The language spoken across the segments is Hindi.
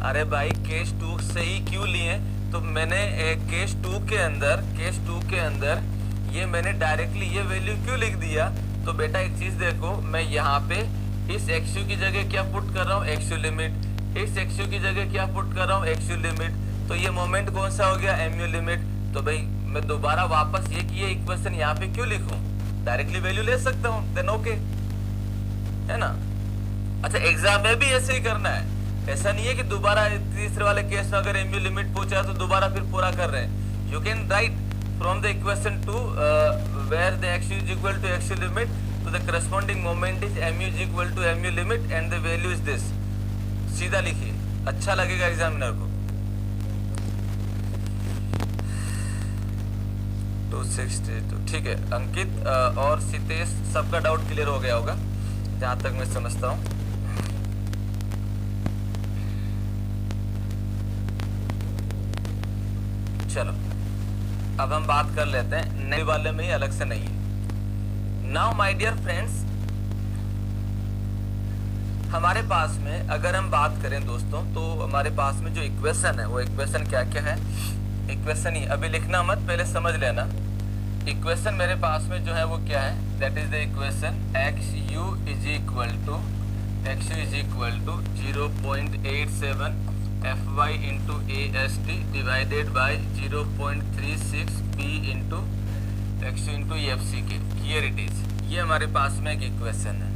अरे भाई केस 2 से ही क्यों लिए? तो मैंने केस 2 के अंदर ये मैंने डायरेक्टली ये वैल्यू क्यों लिख दिया? तो बेटा एक चीज देखो, मैं यहाँ पे इस एक्सयू की जगह क्या पुट कर रहा हूँ, एक्सयू लिमिट, इस एक्सयू की जगह क्या पुट कर रहा हूँ, एक्सयू लिमिट। तो ये मोमेंट कौन सा हो गया, एमयू लिमिट। तो भाई मैं दोबारा वापस ये इक्वेशन यहाँ पे क्यों लिखूं, डायरेक्टली वैल्यू ले सकता हूँ, देन ओके, है ना। अच्छा एग्जाम में भी ऐसे ही करना है, ऐसा नहीं है कि दोबारा तीसरे वाले केस में अगर एमयू लिमिट पूछा तो दोबारा फिर पूरा कर रहे हैं। You can write from the equation two where the X is equal to X limit तो the corresponding moment is MU is equal to MU limit and the value is this. सीधा लिखिए, अच्छा लगेगा एग्जामिनर को। 262 ठीक है। अंकित और सितेश सबका डाउट क्लियर हो गया होगा जहां तक मैं समझता हूं। चलो अब हम बात कर लेते हैं नए वाले में ही, अलग से नहीं है। नाउ माय डियर फ्रेंड्स, हमारे पास में अगर हम बात करें दोस्तों तो हमारे पास में जो इक्वेशन है वो इक्वेशन क्या क्या है, इक्वेशन ही अभी लिखना मत, पहले समझ लेना। इक्वेशन मेरे पास में जो है वो क्या है, that is the equation X U is equal to 0.87 F Y into A S T divided by 0.36 B into X U into F C K. Here it is, ये हमारे पास में एक इक्वेशन है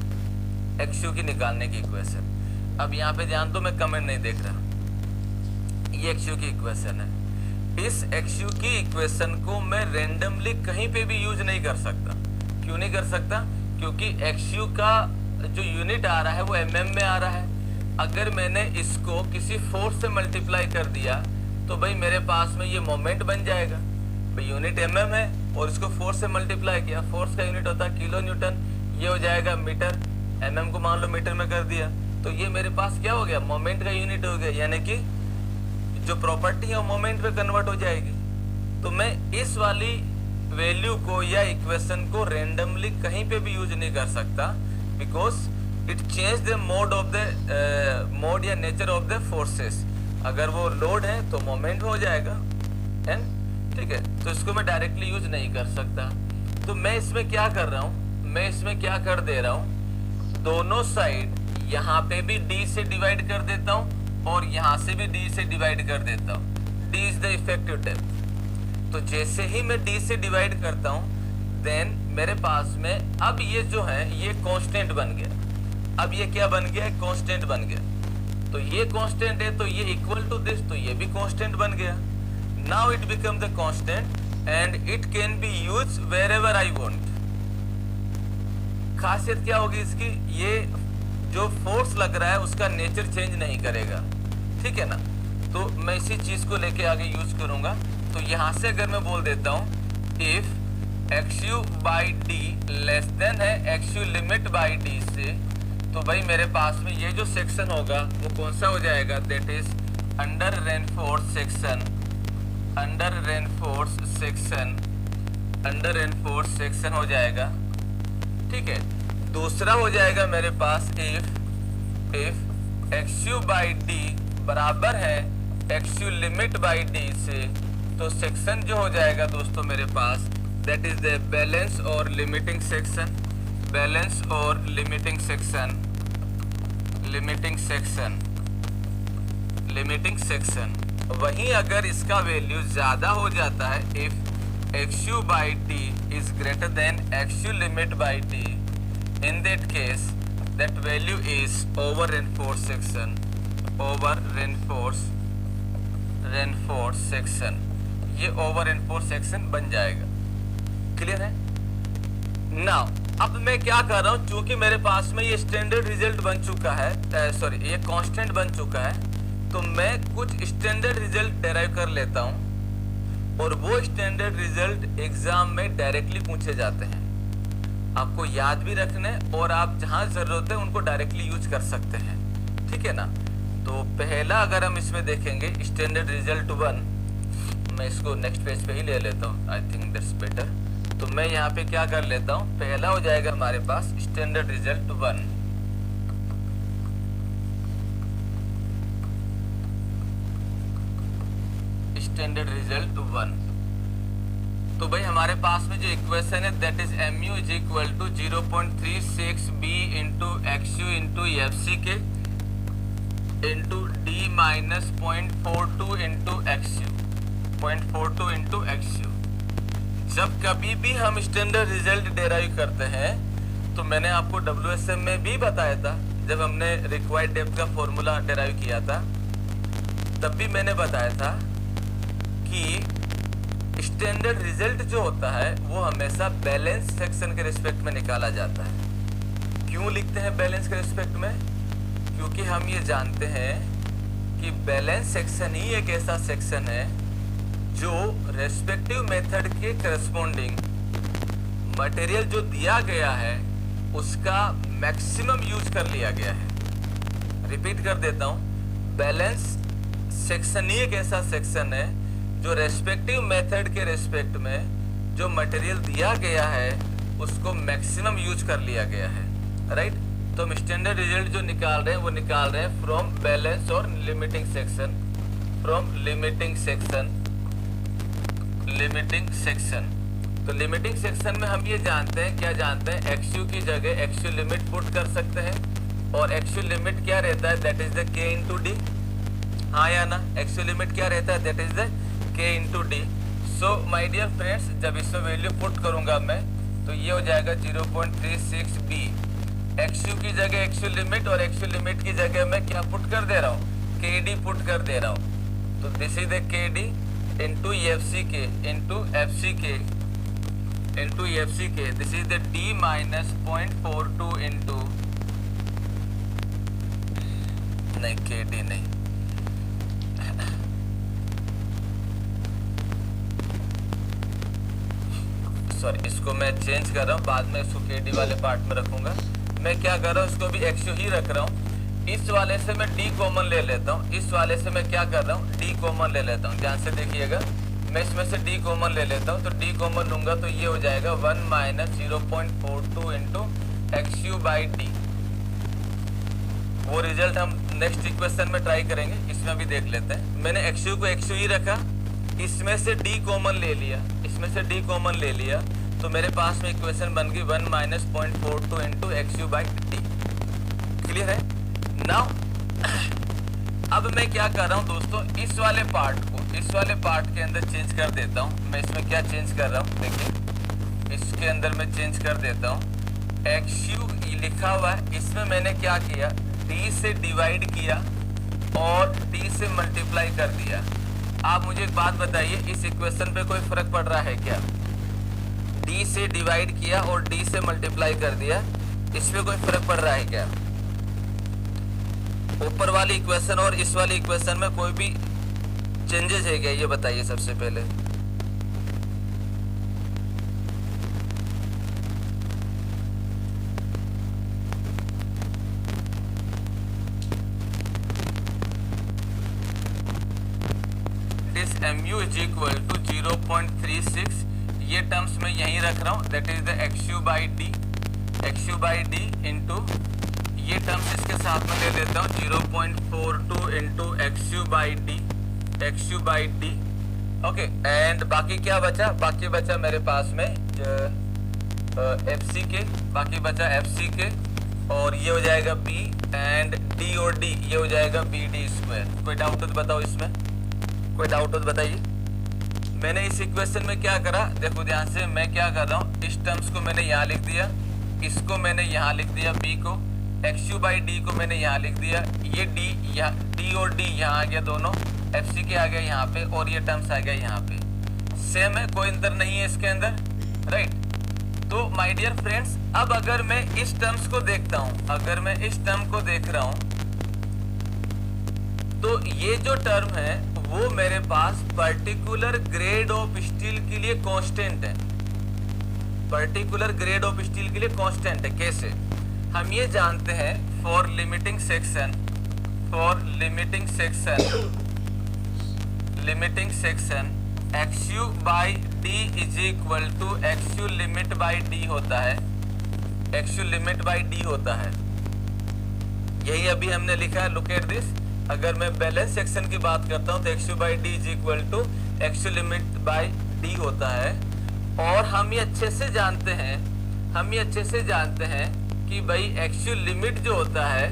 एक्स यू की निकालने की इक्वेशन। अब यहाँ पे ध्यान दो, मैं कमेंट नहीं देख रहा, ये एक्स यू की इक्वेशन है। इस एक्स यू की इक्वेशन को मैं रेंडमली कहीं पे भी यूज नहीं कर सकता। क्यों नहीं कर सकता? क्योंकि एक्स यू का जो यूनिट आ रहा है वो एमएम में आ रहा है। अगर मैंने इसको किसी फोर्स से मल्टीप्लाई कर दिया तो भाई मेरे पास में ये मोमेंट बन जाएगा। भाई यूनिट एमएम है और इसको फोर्स से मल्टीप्लाई किया, फोर्स का यूनिट होता है किलो न्यूटन, ये हो जाएगा मीटर, एमएम को मान लो मीटर में कर दिया तो ये मेरे पास क्या हो गया, मोमेंट का यूनिट हो गया, यानी कि जो प्रॉपर्टी है वो मोमेंट पे कन्वर्ट हो जाएगी। तो मैं इस वाली वैल्यू को या इक्वेशन को रेंडमली कहीं पे भी यूज नहीं कर सकता, because it change the mode या नेचर ऑफ द फोर्सेस। अगर वो लोड है तो मोमेंट हो जाएगा, एंड ठीक है, तो इसको मैं डायरेक्टली यूज नहीं कर सकता। तो मैं इसमें क्या कर रहा हूँ, मैं इसमें क्या कर दे रहा हूँ, दोनों साइड यहाँ पे भी d से डिवाइड कर देता हूँ और यहाँ से भी d से डिवाइड कर देता हूँ। d is the effective depth. तो जैसे ही मैं d से डिवाइड करता हूँ देन मेरे पास में अब ये जो है ये कांस्टेंट बन गया। अब ये क्या बन गया, कांस्टेंट बन गया। तो ये कांस्टेंट है तो ये इक्वल टू दिस, तो ये भी कांस्टेंट बन गया। Now it become the constant and it can be use wherever I want. खासियत क्या होगी इसकी, ये जो फोर्स लग रहा है उसका नेचर चेंज नहीं करेगा, ठीक है ना। तो मैं इसी चीज को लेके आगे यूज करूंगा। तो यहां से अगर मैं बोल देता हूं if X U by D less than है X U limit by D से, तो भाई मेरे पास में ये जो सेक्शन होगा वो कौन सा हो जाएगा, that is under reinforce section, under reinforce section, under reinforce section हो जाएगा, ठीक है। दूसरा हो जाएगा मेरे पास if X U by D बराबर है X U limit by D से, तो सेक्शन जो हो जाएगा दोस्तों मेरे पास दैट इज द बैलेंस और लिमिटिंग सेक्शन, बैलेंस और limiting section, limiting section, limiting section. वहीं अगर इसका वैल्यू ज्यादा हो जाता है if X U by D is greater than x U limit by D, in that case that value is over reinforced section, over reinforced section, ये over reinforced section बन जाएगा। क्लियर है? नाउ अब मैं क्या कर रहा हूँ, चूंकि मेरे पास में ये स्टैंडर्ड रिजल्ट बन चुका है, सॉरी ये कांस्टेंट बन चुका है, तो मैं कुछ स्टैंडर्ड रिजल्ट डेराइव कर लेता हूँ और वो स्टैंडर्ड रिजल्ट एग्जाम में डायरेक्टली पूछे जाते हैं। आपको याद भी रखने और आप जहां जरूरत है उनको डायरेक्टली यूज कर सकते हैं, ठीक है ना। तो पहला अगर हम इसमें देखेंगे स्टैंडर्ड रिजल्ट 1, मैं इसको नेक्स्ट पेज पे ही ले लेता हूँ, आई थिंक दैट्स बेटर। तो मैं यहाँ पे क्या कर लेता हूँ, पहला हो जाएगा हमारे पास स्टैंडर्ड रिजल्ट 1। Standard result 1। तो भाई हमारे पास में जो इक्वेशन है that is mu is equal to 0.36 b into XU into FC K into D minus 0.42 into XU, 0.42 into XU। जब कभी भी हम स्टैंडर्ड रिजल्ट डेराइव करते हैं तो मैंने आपको WSM में भी बताया था, जब हमने रिक्वायर्ड डेप्थ का फॉर्मूला डेराइव किया था तब भी मैंने बताया था कि स्टैंडर्ड रिजल्ट जो होता है वो हमेशा बैलेंस सेक्शन के रिस्पेक्ट में निकाला जाता है। क्यों लिखते हैं बैलेंस के रिस्पेक्ट में? क्योंकि हम ये जानते हैं कि बैलेंस सेक्शन ही एक ऐसा सेक्शन है जो रेस्पेक्टिव मेथड के करस्पॉन्डिंग मटेरियल जो दिया गया है उसका मैक्सिमम यूज कर लिया गया है। रिपीट कर देता हूं, बैलेंस सेक्शन ही एक ऐसा सेक्शन है जो रेस्पेक्टिव मेथड के रेस्पेक्ट में जो मटेरियल दिया गया है उसको मैक्सिमम यूज कर लिया गया है, राइट। तो हम स्टैंडर्ड रिजल्ट जो निकाल रहे हैं वो निकाल रहे हैं फ्रॉम बैलेंस और limiting section, from limiting section, limiting section. तो लिमिटिंग सेक्शन में हम ये जानते हैं, क्या जानते हैं, XU की जगह XU लिमिट पुट कर सकते हैं और XU लिमिट क्या रहता है, that is the K into D. हाँ या ना, XU लिमिट क्या रहता है, that is the K into D. So my dear friends, जब इसमें वैल्यू पुट करूंगा मैं तो ये हो जाएगा 0.36 b। XU की जगह XU लिमिट और XU लिमिट की जगह मैं क्या पुट कर दे रहा हूँ, KD पुट कर दे रहा हूँ। तो this is the KD into FC K into FC K into FC के, this is the D minus 0.42 into, नहीं KD नहीं, सॉरी, इसको मैं चेंज कर रहा हूँ, बाद में इसको KD वाले पार्ट में रखूंगा। मैं क्या कर रहा हूँ, इसको भी XU ही रख रहा हूँ। इस वाले से मैं D कॉमन ले लेता हूँ, इस वाले से मैं क्या कर रहा हूँ, D कॉमन ले लेता हूँ। ध्यान से देखिएगा, मैं इसमें से D कॉमन ले लेता हूँ, तो D कॉमन लूंगा तो ये हो जाएगा 1 minus 0.42 into XU by D। वो रिजल्ट हम नेक्स्ट इक्वेशन में ट्राई करेंगे, इसमें भी देख लेते हैं। मैंने XU को XU ही रखा, इसमें से D कॉमन ले लिया, इसमें से D कॉमन ले लिया, तो मेरे पास में इक्वेशन बन गई 1 minus 0.42 into XU by D। Clear है? नाउ अब मैं क्या कर रहा हूँ दोस्तों, इस वाले पार्ट को इस वाले पार्ट के अंदर चेंज कर देता हूँ। मैं इसमें क्या चेंज कर रहा हूँ, देखिए इसके अंदर मैं चेंज कर देता हूँ। XU लिखा हुआ है, इसमें मैंने क्या किया, D से डिवाइड किया और D से मल्टीप्लाई कर दिया। आप मुझे एक बात बताइए, इस इक्वेशन पे कोई फर्क पड़ रहा है क्या? D से डिवाइड किया और D से मल्टीप्लाई कर दिया, इसमें कोई फर्क पड़ रहा है क्या? ऊपर वाली इक्वेशन और इस वाली इक्वेशन में कोई भी चेंजेस है क्या, ये बताइए सबसे पहले। This mu is equal to 0.36, ये टर्म्स मैं यहीं रख रहा हूँ, that is the XU by D, XU by D into ये टर्म्स इसके साथ में ले लेता हूँ 0.42 into XU by D, XU by D। Okay, and बाकी क्या बचा, बाकी बचा मेरे पास में FC के, बाकी बचा FC के, और ये हो जाएगा B एंड D और D, ये हो जाएगा BD स्क्वायर। कोई डाउट हो तो बताओ, इसमें कोई डाउट हो तो बताइए। मैंने इस इक्वेशन में क्या करा, देखो ध्यान से, मैं क्या कर रहा हूँ, इस टर्म्स को मैंने यहाँ लिख दिया, इसको मैंने यहाँ लिख दिया, B को, XU बाई D को मैंने यहाँ लिख दिया, ये D और D यहाँ आ गया दोनों, FC के आ गया यहाँ पे, और ये टर्म्स आ गया यहाँ पे। सेम है, कोई अंतर नहीं है इसके अंदर, राइट। तो माय डियर फ्रेंड्स, अब अगर मैं इस टर्म्स को देखता हूँ, अगर मैं इस टर्म को देख रहा हूँ तो ये जो टर्म है वो मेरे पास पर्टिकुलर ग्रेड ऑफ स्टील के लिए कांस्टेंट है, पर्टिकुलर ग्रेड ऑफ स्टील के लिए कांस्टेंट है। कैसे? हम ये जानते हैं, for limiting section, for limiting section, limiting section XU by D is equal to XU limit by D होता है, XU लिमिट बाई D होता है। यही अभी हमने लिखा है, लुक एट दिस, अगर मैं बैलेंस सेक्शन की बात करता हूँ तो X by D is equal to X limit by D होता है। और हम ये अच्छे से जानते हैं कि भाई एक्चुअल लिमिट जो होता है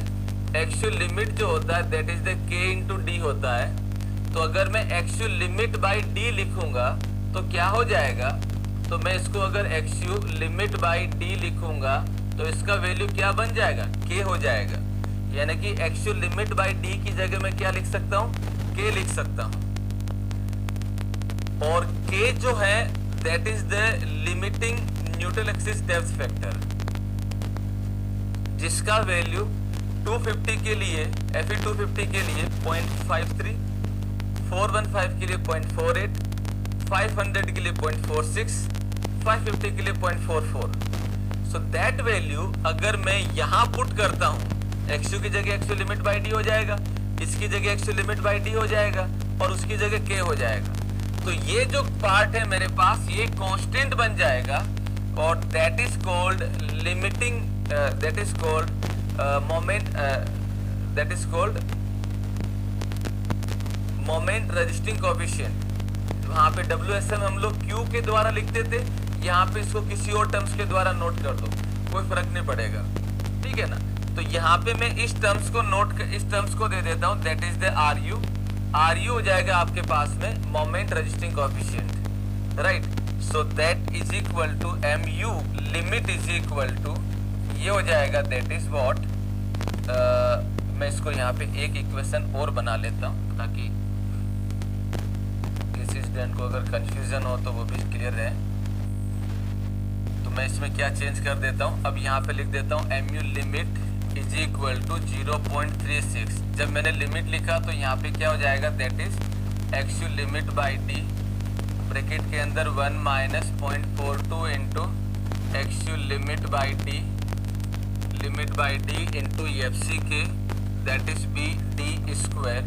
दैट इज द के इंटू डी होता है। तो अगर मैं एक्चुअल लिमिट बाई डी लिखूंगा तो क्या हो जाएगा, तो मैं इसको अगर एक्चुअल लिमिट बाई डी लिखूंगा तो इसका वैल्यू क्या बन जाएगा, के हो जाएगा। यानी कि एक्चुअल लिमिट बाई डी की जगह मैं क्या लिख सकता हूँ, के लिख सकता हूँ। और के जो है that is the limiting neutral axis depth factor, जिसका वैल्यू 250 के लिए Fe 250 के लिए 0.53, 415 के लिए 0.48, 500 के लिए 0.46, 550 के लिए 0.44। सो दैट वैल्यू अगर मैं यहाँ पुट करता हूँ, एक्स की जगह एक्स लिमिट बाई डी हो जाएगा, इसकी जगह एक्स लिमिट बाई डी हो जाएगा और उसकी जगह के हो जाएगा। तो ये जो पार्ट है मेरे पास ये कांस्टेंट बन जाएगा और that is called limiting, that is called moment, that is called moment resisting coefficient. वहां पे WSM हम लोग Q के द्वारा लिखते थे, यहाँ पे इसको किसी और टर्म्स के द्वारा नोट कर दो, कोई फर्क नहीं पड़ेगा, ठीक है ना। तो यहाँ पे मैं इस टर्म्स को दे देता हूँ, दैट इज द RU हो जाएगा आपके पास में moment resisting coefficient, right. So that is equal to MU limit is equal to, ये हो जाएगा दैट इज व्हाट, मैं इसको यहाँ पे एक इक्वेशन और बना लेता हूँ ताकि किसी स्टूडेंट को अगर कंफ्यूजन हो तो वो भी क्लियर रहे। तो मैं इसमें क्या चेंज कर देता हूँ, अब यहाँ पे लिख देता हूँ MU limit is equal to 0.36। जब मैंने लिमिट लिखा तो यहाँ पे क्या हो जाएगा, that is x limit by D bracket के अंदर 1 minus 0.42 into x limit by D into FC के दैट इज BD स्क्वायर।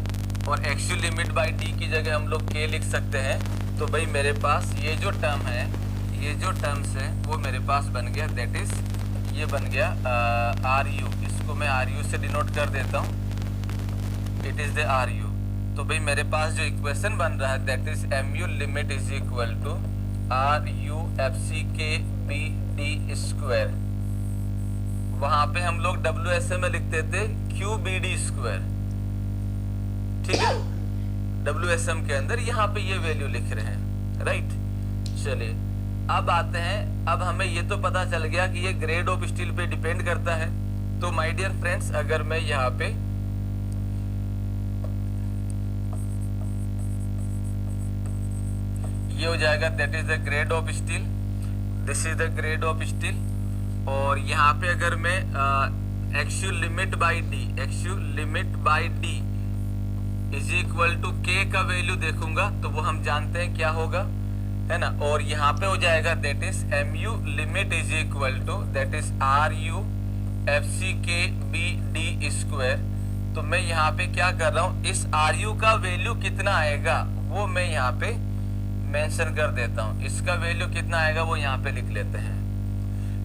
और एक्स लिमिट बाई डी की जगह हम लोग के लिख सकते हैं। तो भाई मेरे पास ये जो टर्म्स है वो मेरे पास बन गया, दैट इज ये बन गया RU। इसको मैं RU से डिनोट कर देता हूँ, इट इज द RU। तो भाई मेरे पास जो इक्वेशन बन रहा है that is MU limit is equal to RU FC K BD square. वहां पे हम लोग WSM में लिखते थे QBD स्क्वायर, ठीक है। WSM के अंदर यहाँ पे ये वैल्यू लिख रहे हैं, राइट। चलिए अब आते हैं, अब हमें ये तो पता चल गया कि ये ग्रेड ऑफ स्टील पे डिपेंड करता है। तो माय डियर फ्रेंड्स, अगर मैं यहाँ पे ये हो जाएगा that is the grade of steel, this is the grade of steel. और यहाँ पे अगर मैं actual limit by D is equal to K का वैल्यू देखूंगा तो वो हम जानते हैं क्या होगा, है ना। और यहाँ पे हो जाएगा that is MU limit is equal to that is RU FC K BD square. तो मैं यहाँ पे क्या कर रहा हूँ, इस RU का वैल्यू कितना आएगा वो मैं यहाँ पे मेंशन कर देता हूँ। इसका वैल्यू कितना आएगा वो यहाँ पे लिख लेते हैं।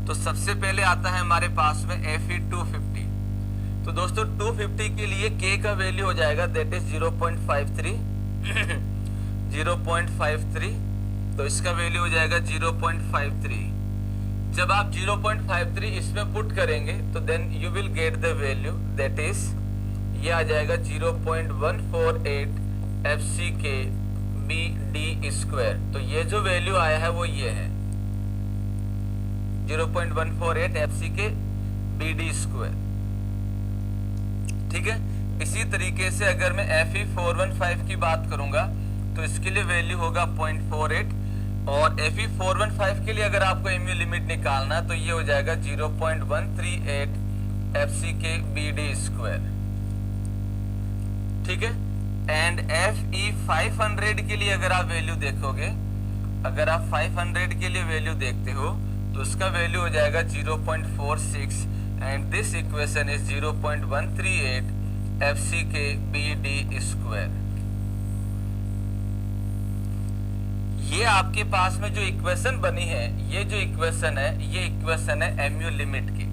तो सबसे पहले आता है हमारे पास में Fe 250। तो दोस्तों 250 के लिए K का वैल्यू हो जाएगा दैट इज 0.53 0.53। तो इसका वैल्यू हो जाएगा 0.53। जब आप 0.53 इसमें पुट करेंगे तो then you will get the value that is ये आ जाएगा 0.148 FC के BD स्क्वायर। तो ये जो वैल्यू आया है वो ये है 0.148 FC के BD स्क्वायर, ठीक है। इसी तरीके से अगर मैं Fe 415 की बात करूंगा तो इसके लिए वैल्यू होगा 0.48। और Fe 415 के लिए अगर आपको MU लिमिट निकालना है तो ये हो जाएगा 0.138 FC के BD स्क्वायर, ठीक है। एंड Fe 500 के लिए अगर आप वैल्यू देखोगे, अगर आप 500 के लिए वैल्यू देखते हो तो उसका वैल्यू हो जाएगा 0.46 and this equation is 0.138 FC K BD square. ये आपके पास में जो इक्वेशन बनी है, ये जो इक्वेशन है, ये इक्वेशन है MU लिमिट की।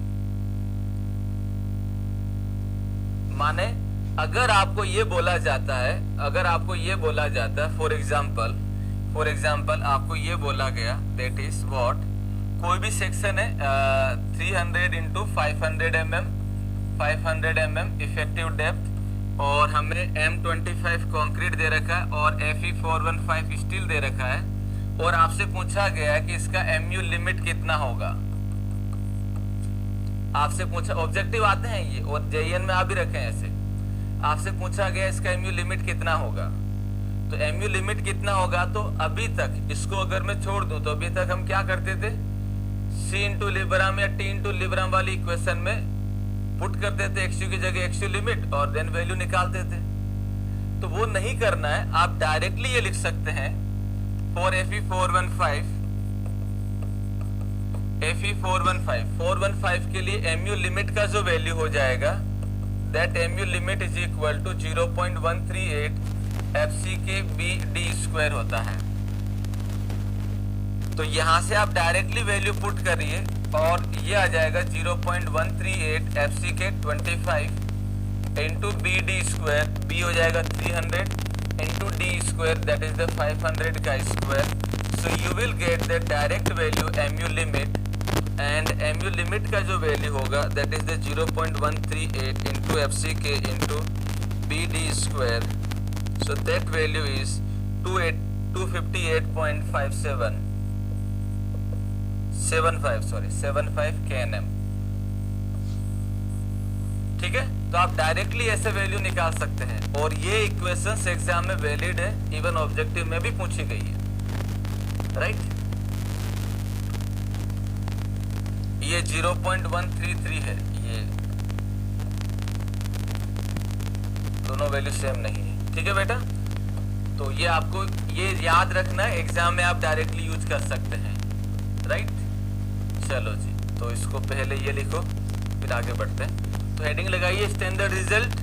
माने अगर आपको ये बोला जाता है, अगर आपको ये बोला जाता है फॉर एग्जाम्पल आपको ये बोला गया दैट इज व्हाट, कोई भी सेक्शन है 300 इंटू 500 mm इफेक्टिव डेप्थ और हमें M25 कंक्रीट दे रखा है और Fe415 स्टील दे रखा है और आपसे पूछा गया है कि इसका MU लिमिट कितना होगा। आपसे पूछा, ऑब्जेक्टिव आते हैं ये और JEN में आप भी रखे हैं ऐसे, आपसे पूछा गया इसका MU लिमिट कितना होगा। तो MU लिमिट कितना होगा, तो अभी तक इसको अगर मैं छोड़ दूं तो अभी तक हम क्या करते थे, C इंटू लिब्राम या T इंटू लिब्राम वाली इक्वेशन में पुट करते थे XU की जगह XU लिमिट और देन वैल्यू निकालते थे। तो वो नहीं करना है, आप डायरेक्टली ये लिख सकते हैं फॉर Fe415 के लिए MU लिमिट का जो वैल्यू हो जाएगा that MU limit is equal to 0.138 FCK BD square होता है। तो यहां से आप डायरेक्टली वैल्यू पुट करिए और ये आ जाएगा 0.138 FCK 25 into BD square, B हो जाएगा 300 into D square that is the 500 का square. So you will get the direct value MU limit and MU limit का जो वैल्यू होगा that is the 0.138 into FCK into BD square. So that value is 258.75 kNm। ठीक है, तो आप डायरेक्टली ऐसे वैल्यू निकाल सकते हैं और ये इक्वेशंस एग्जाम में वैलिड है, इवन ऑब्जेक्टिव में भी पूछी गई है, राइट। ये 0.133 है, ये दोनों वैल्यू सेम नहीं है। ठीक है बेटा, तो ये आपको ये याद रखना है, एग्जाम में आप डायरेक्टली यूज कर सकते हैं, राइट। चलो जी, तो इसको पहले ये लिखो फिर आगे बढ़ते हैं। तो हेडिंग लगाइए स्टैंडर्ड रिजल्ट,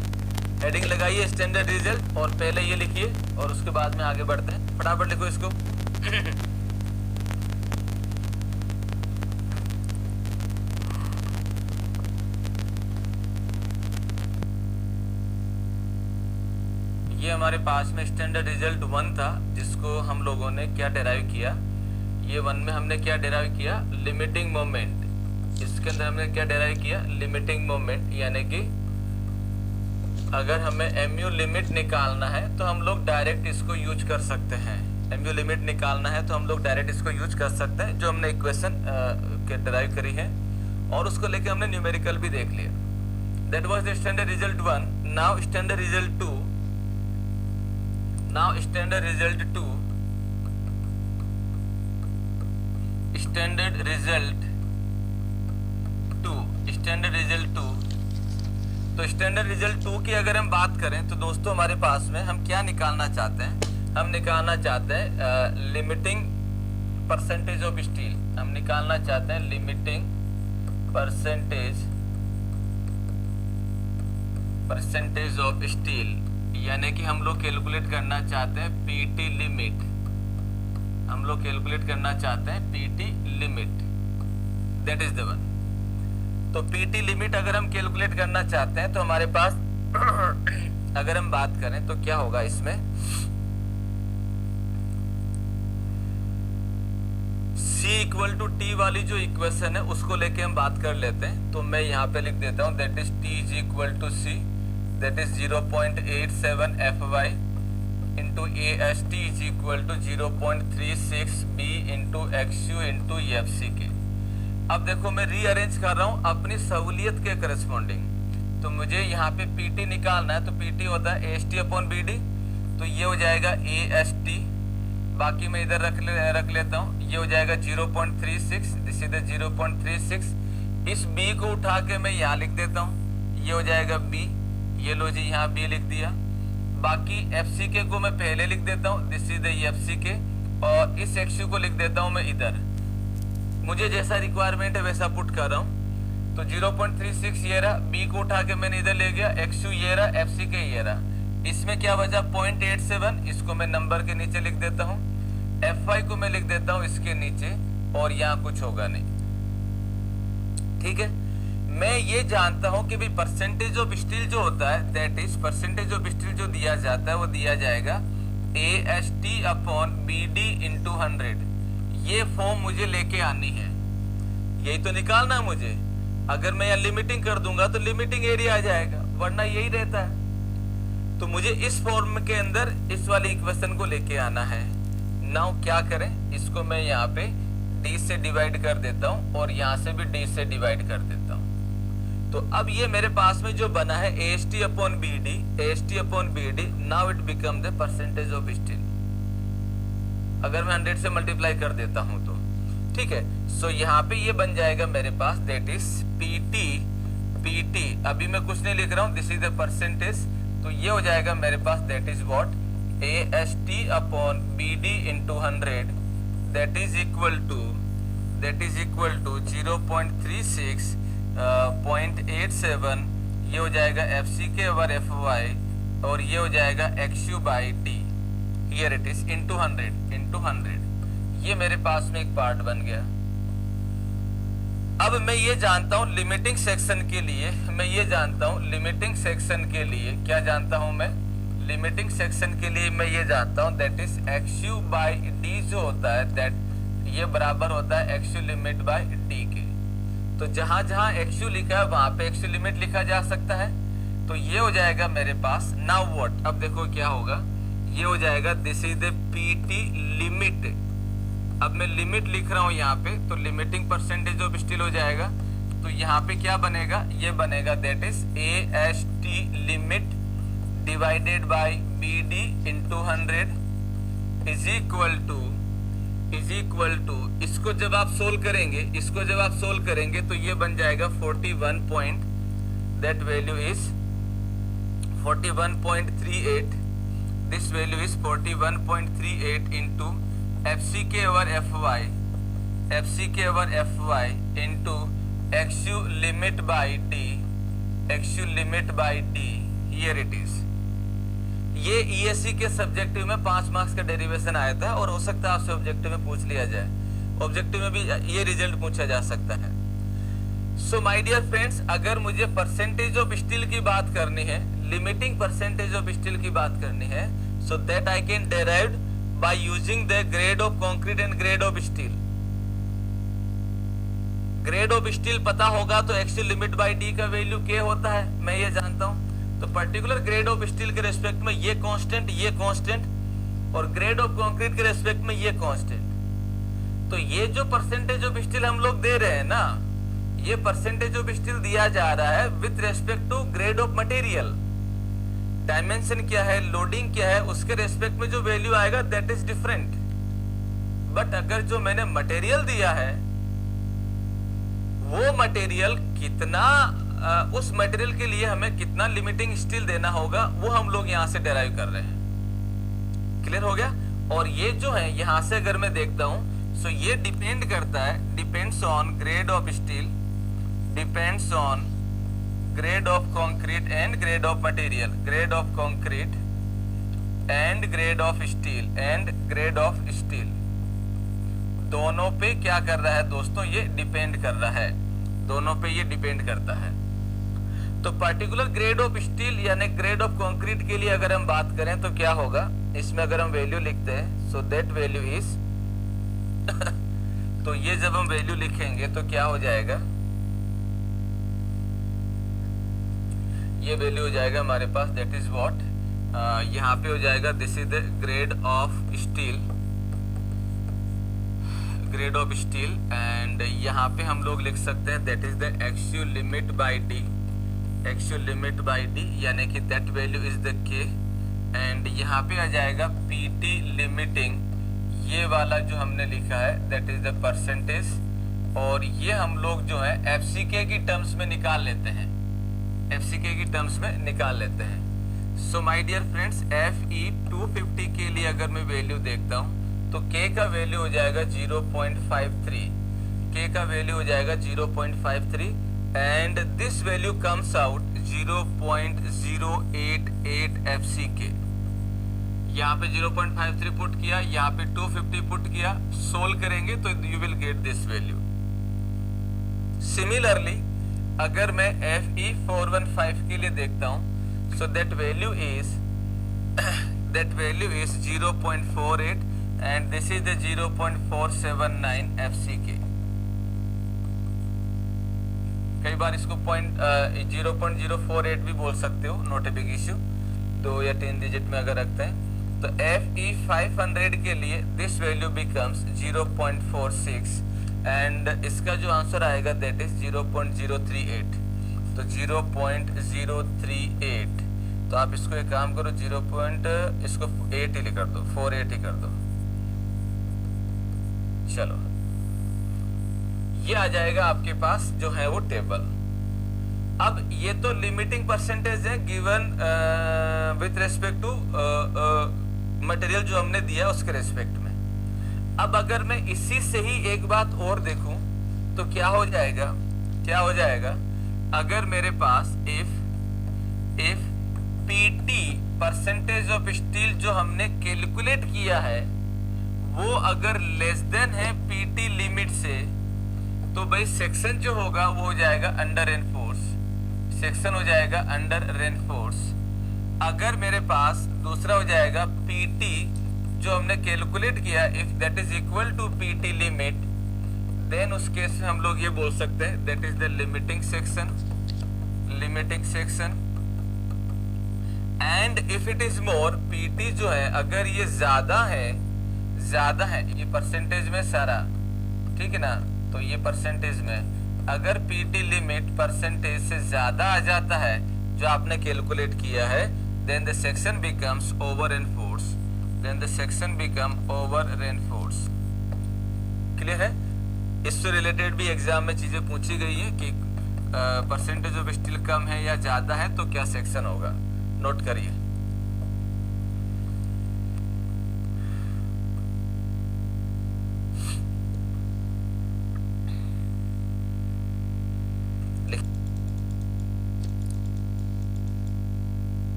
हेडिंग लगाइए स्टैंडर्ड रिजल्ट और पहले ये लिखिए और उसके बाद में आगे बढ़ते हैं। फटाफट लिखो इसको। ये हमारे पास में स्टैंडर्ड रिजल्ट 1 था जिसको हम लोगों ने क्या डेराइव किया, ये 1 में हमने क्या डेराइव किया, लिमिटिंग मोमेंट। इसके अंदर हमने क्या डेराइव किया, लिमिटिंग मोमेंट, यानी कि अगर हमें MU लिमिट निकालना है तो हम लोग डायरेक्ट इसको यूज कर सकते हैं। MU लिमिट निकालना है तो हम लोग डायरेक्ट इसको यूज कर सकते हैं, जो हमने इक्वेशन डेराइव करी है और उसको लेके हमने न्यूमेरिकल भी देख लिया। That was the standard result 1। Now standard result 2, now standard result 2, standard result 2। तो स्टैंडर्ड रिजल्ट 2 की अगर हम बात करें तो दोस्तों हमारे पास में हम क्या निकालना चाहते हैं, हम निकालना चाहते हैं लिमिटिंग परसेंटेज ऑफ स्टील। हम निकालना चाहते हैं लिमिटिंग परसेंटेज ऑफ स्टील, यानी कि हम लोग कैलकुलेट करना चाहते हैं PT लिमिट। हम लोग कैलकुलेट करना चाहते हैं PT limit, that is the one. तो PT लिमिट अगर हम कैलकुलेट करना चाहते हैं तो हमारे पास अगर हम बात करें तो क्या होगा इसमें, C इक्वल टू T वाली जो इक्वेशन है उसको लेके हम बात कर लेते हैं। तो मैं यहाँ पे लिख देता हूँ that is T is equal to C, that is 0.87 FY into AST is equal to 0.36 B into XU into FCK। अब देखो मैं रीअरेंज कर रहा हूँ अपनी सहूलियत के करस्पॉन्डिंग। तो मुझे यहाँ पे PT निकालना है, तो PT होता है AST अपॉन BD, तो ये हो जाएगा AST, बाकी मैं इधर रख लेता हूँ, ये हो जाएगा 0.36, दिस इज 0.36। इस B को उठा के मैं यहाँ लिख देता हूँ, ये हो जाएगा B, ये लो जी यहाँ B लिख दिया। बाकी FCK को मैं पहले लिख देता हूँ, दिस इज FCK, और इस XU को लिख देता हूँ मैं इधर। मुझे जैसा रिक्वायरमेंट है वैसा पुट कर रहा हूँ। तो 0.36 ये रहा, B को उठा के मैंने इधर ले गया, XU ये रहा, FCK ये रहा। इसमें क्या बचा 0.87, इसको मैं नंबर के नीचे लिख देता हूँ, FY को मैं लिख देता हूँ इसके नीचे, और यहाँ कुछ होगा नहीं। ठीक है, मैं ये जानता हूं कि भाई परसेंटेज ऑफ स्टील जो होता है, that is percentage of steel जो दिया जाता है वो दिया जाएगा AST अपॉन BD इंटू 100। ये फॉर्म मुझे लेके आनी है, यही तो निकालना है मुझे। अगर मैं यहाँ लिमिटिंग कर दूंगा तो लिमिटिंग एरिया आ जाएगा, वरना यही रहता है। तो मुझे इस फॉर्म के अंदर इस वाली इक्वेशन को लेके आना है। नाउ क्या करें, इसको मैं यहाँ पे D से डिवाइड कर देता हूँ और यहाँ से भी D से डिवाइड कर देता हूँ। तो अब ये मेरे पास में जो बना है AST upon BD, now it become the percentage of steel. अगर मैं 100 से मल्टीप्लाई कर देता हूं तो ठीक है। सो यहाँ पे ये बन जाएगा मेरे पास, दैट इज PT। अभी मैं कुछ नहीं लिख रहा हूं, दिस इज द परसेंटेज। तो ये हो जाएगा मेरे पास, that is what, AST upon BD into 100, that is equal to 0.36.87। ये हो जाएगा FCK ओवर FY और ये हो जाएगा XU by D। Here it is into 100। ये मेरे पास में एक पार्ट बन गया। अब मैं ये जानता हूं लिमिटिंग सेक्शन के लिए, क्या जानता हूं मैं, लिमिटिंग सेक्शन के लिए मैं ये जानता हूं that is XU by D जो होता है, दैट ये बराबर होता है XU लिमिट बाई D के। तो जहां जहां XU लिखा है वहां पे XU लिमिट लिखा जा सकता है। तो ये हो जाएगा मेरे पास। नाउ व्हाट, अब देखो क्या होगा, ये हो जाएगा this is the PT limit. अब मैं लिमिट लिख रहा हूं यहाँ पे, तो लिमिटिंग परसेंटेज ऑफ स्टील हो जाएगा। तो यहाँ पे क्या बनेगा, ये बनेगा that is AST limit divided by BD into 100 is equal to इसको जब आप सोल्व करेंगे तो ये बन जाएगा 41 point, that value is 41.38। This value is 41.38 into FCK over FY into XU limit by D। Here it is. ये ESE के सब्जेक्टिव में 5 मार्क्स का डेरिवेशन आया था और हो सकता है आपसे ऑब्जेक्टिव में पूछ लिया जाए। ऑब्जेक्टिव में भी ये रिजल्ट पूछा जा सकता है। सो माय डियर फ्रेंड्स, अगर मुझे परसेंटेज ऑफ स्टील की बात करनी है, लिमिटिंग परसेंटेज ऑफ स्टील की बात करनी है, so that I can derive by using the grade of concrete and grade of steel. Grade of steel पता होगा तो XU लिमिट बाय D का वैल्यू क्या होता है मैं ये जानता हूं। तो पर्टिकुलर ग्रेड ऑफ स्टील के रेस्पेक्ट में ये कांस्टेंट और ग्रेड ऑफ कंक्रीट के रेस्पेक्ट में ये कांस्टेंट। तो ये जो परसेंटेज ऑफ स्टील हम लोग दे रहे हैं ना, ये परसेंटेज ऑफ स्टील दिया जा रहा है with respect to grade of material. Dimension क्या है, लोडिंग क्या है, उसके रेस्पेक्ट में जो वैल्यू आएगा दैट इज डिफरेंट। बट अगर जो मैंने मटेरियल दिया है वो मटेरियल कितना, उस मटेरियल के लिए हमें कितना लिमिटिंग स्टील देना होगा वो हम लोग यहां से डेराइव कर रहे हैं। क्लियर हो गया। और ये जो है यहां से अगर मैं देखता हूं, सो ये डिपेंड करता है, depends on grade of steel, depends on grade of concrete and grade of material, grade of concrete and grade of steel, दोनों पे क्या कर रहा है दोस्तों, ये डिपेंड कर रहा है, दोनों पे ये डिपेंड करता है। तो पर्टिकुलर ग्रेड ऑफ स्टील यानी ग्रेड ऑफ कंक्रीट के लिए अगर हम बात करें तो क्या होगा, इसमें अगर हम वैल्यू लिखते हैं, सो दैट वैल्यू इज तो ये जब हम वैल्यू लिखेंगे तो क्या हो जाएगा, ये वैल्यू हो जाएगा हमारे पास, दैट इज व्हाट, यहाँ पे हो जाएगा this is the grade of steel, grade of steel, and यहाँ पे हम लोग लिख सकते हैं that is the XU limit by D, XU limit by D यानी कि that value is the K, and यहाँ पे आ जाएगा PT लिमिटिंग, ये वाला जो हमने लिखा है दैट इज द परसेंटेज, और ये हम लोग जो है FCK की टर्म्स में निकाल लेते हैं, FCK की टर्म्स में निकाल लेते हैं। So my dear friends, FE 250 के लिए अगर मैं वैल्यू देखता हूँ तो K का वैल्यू हो जाएगा 0.53, K का वैल्यू हो जाएगा 0.53, and this value comes out 0.088 FCK। यहाँ पे 0.53 पुट किया, यहाँ पे 250 पुट किया, सोल्व करेंगे तो you will get this value. Similarly अगर मैं FE415 के लिए देखता हूं, so that value is 0.48 and this is the 0.479 FCK। कई बार इसको 0.048 भी बोल सकते हो, नॉट ए बिग इश्यू। 2 या 3 डिजिट में अगर रखते हैं तो FE500 के लिए दिस वैल्यू बिकम्स 0.46 एंड इसका जो आंसर आएगा दैट इज 0.038। तो 0.038, तो आप इसको एक काम करो, इसको 8 ही कर दो, 48 ही कर दो। चलो, ये आ जाएगा आपके पास जो है वो टेबल। अब ये तो लिमिटिंग परसेंटेज है given with respect to material जो हमने दिया उसके रेस्पेक्ट में। अब अगर मैं इसी से ही एक बात और देखूं तो क्या हो जाएगा, अगर मेरे पास if PT percentage of steel जो हमने कैलकुलेट किया है वो अगर लेस देन है PT लिमिट से, तो भाई सेक्शन जो होगा वो हो जाएगा अंडर रेनफोर्स, सेक्शन हो जाएगा अंडर रेनफोर्स। अगर मेरे पास दूसरा हो जाएगा PT जो हमने कैलकुलेट किया, if that is equal to PT limit, then उस केस में हम लोग ये बोल सकते हैं that is the limiting section. And if it is more, PT जो है अगर ये ज्यादा है, ये परसेंटेज में सारा, ठीक है ना, तो ये परसेंटेज में अगर PT लिमिट परसेंटेज से ज्यादा आ जाता है जो आपने कैलकुलेट किया है, then the section becomes over reinforce. Clear है? इससे रिलेटेड भी एग्जाम में चीजें पूछी गई है कि परसेंटेज ऑफ स्टील कम है या ज्यादा है तो क्या सेक्शन होगा, नोट करिए।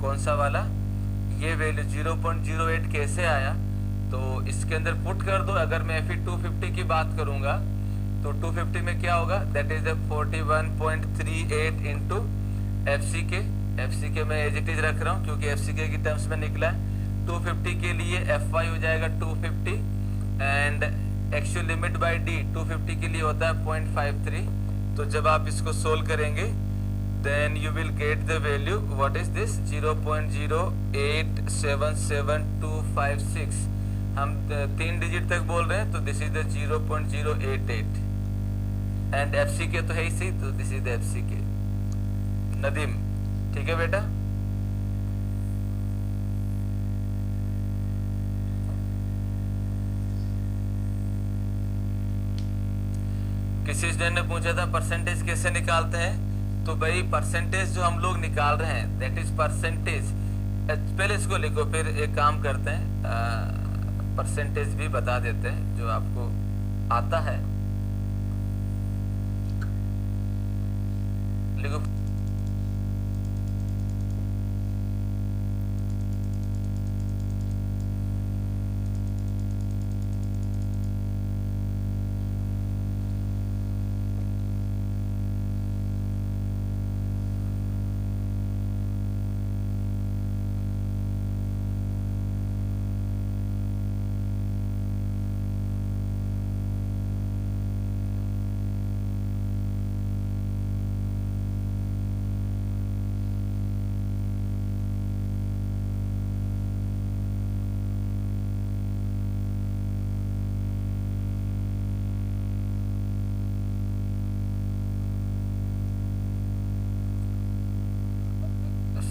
कौन सा वाला, ये वैल्यू 0.08 कैसे आया, तो इसके अंदर पुट कर दो। अगर मैं FE250 की बात करूंगा तो 250 में क्या होगा, दैट इज 41.38 इंटू FCK मैं एज इट इज रख रहा हूँ क्योंकि FCK की टर्म्स में निकला है। 250 के लिए FY हो जाएगा 250 and actual limit by D 250 के लिए होता है 0.53। तो जब आप इसको सोल्व करेंगे then you will get the value, what is this, 0.0877256। हम 3 डिजिट तक बोल रहे हैं तो this is the 0.088 and FCK तो है ही सही, तो this is the FCK। Nadeem, ठीक है बेटा? किसी स्टूडेंट ने पूछा था परसेंटेज कैसे निकालते हैं, तो भाई परसेंटेज जो हम लोग निकाल रहे हैं दैट इज परसेंटेज, पहले इसको लिखो फिर एक काम करते हैं, परसेंटेज भी बता देते हैं जो आपको आता है। लिखो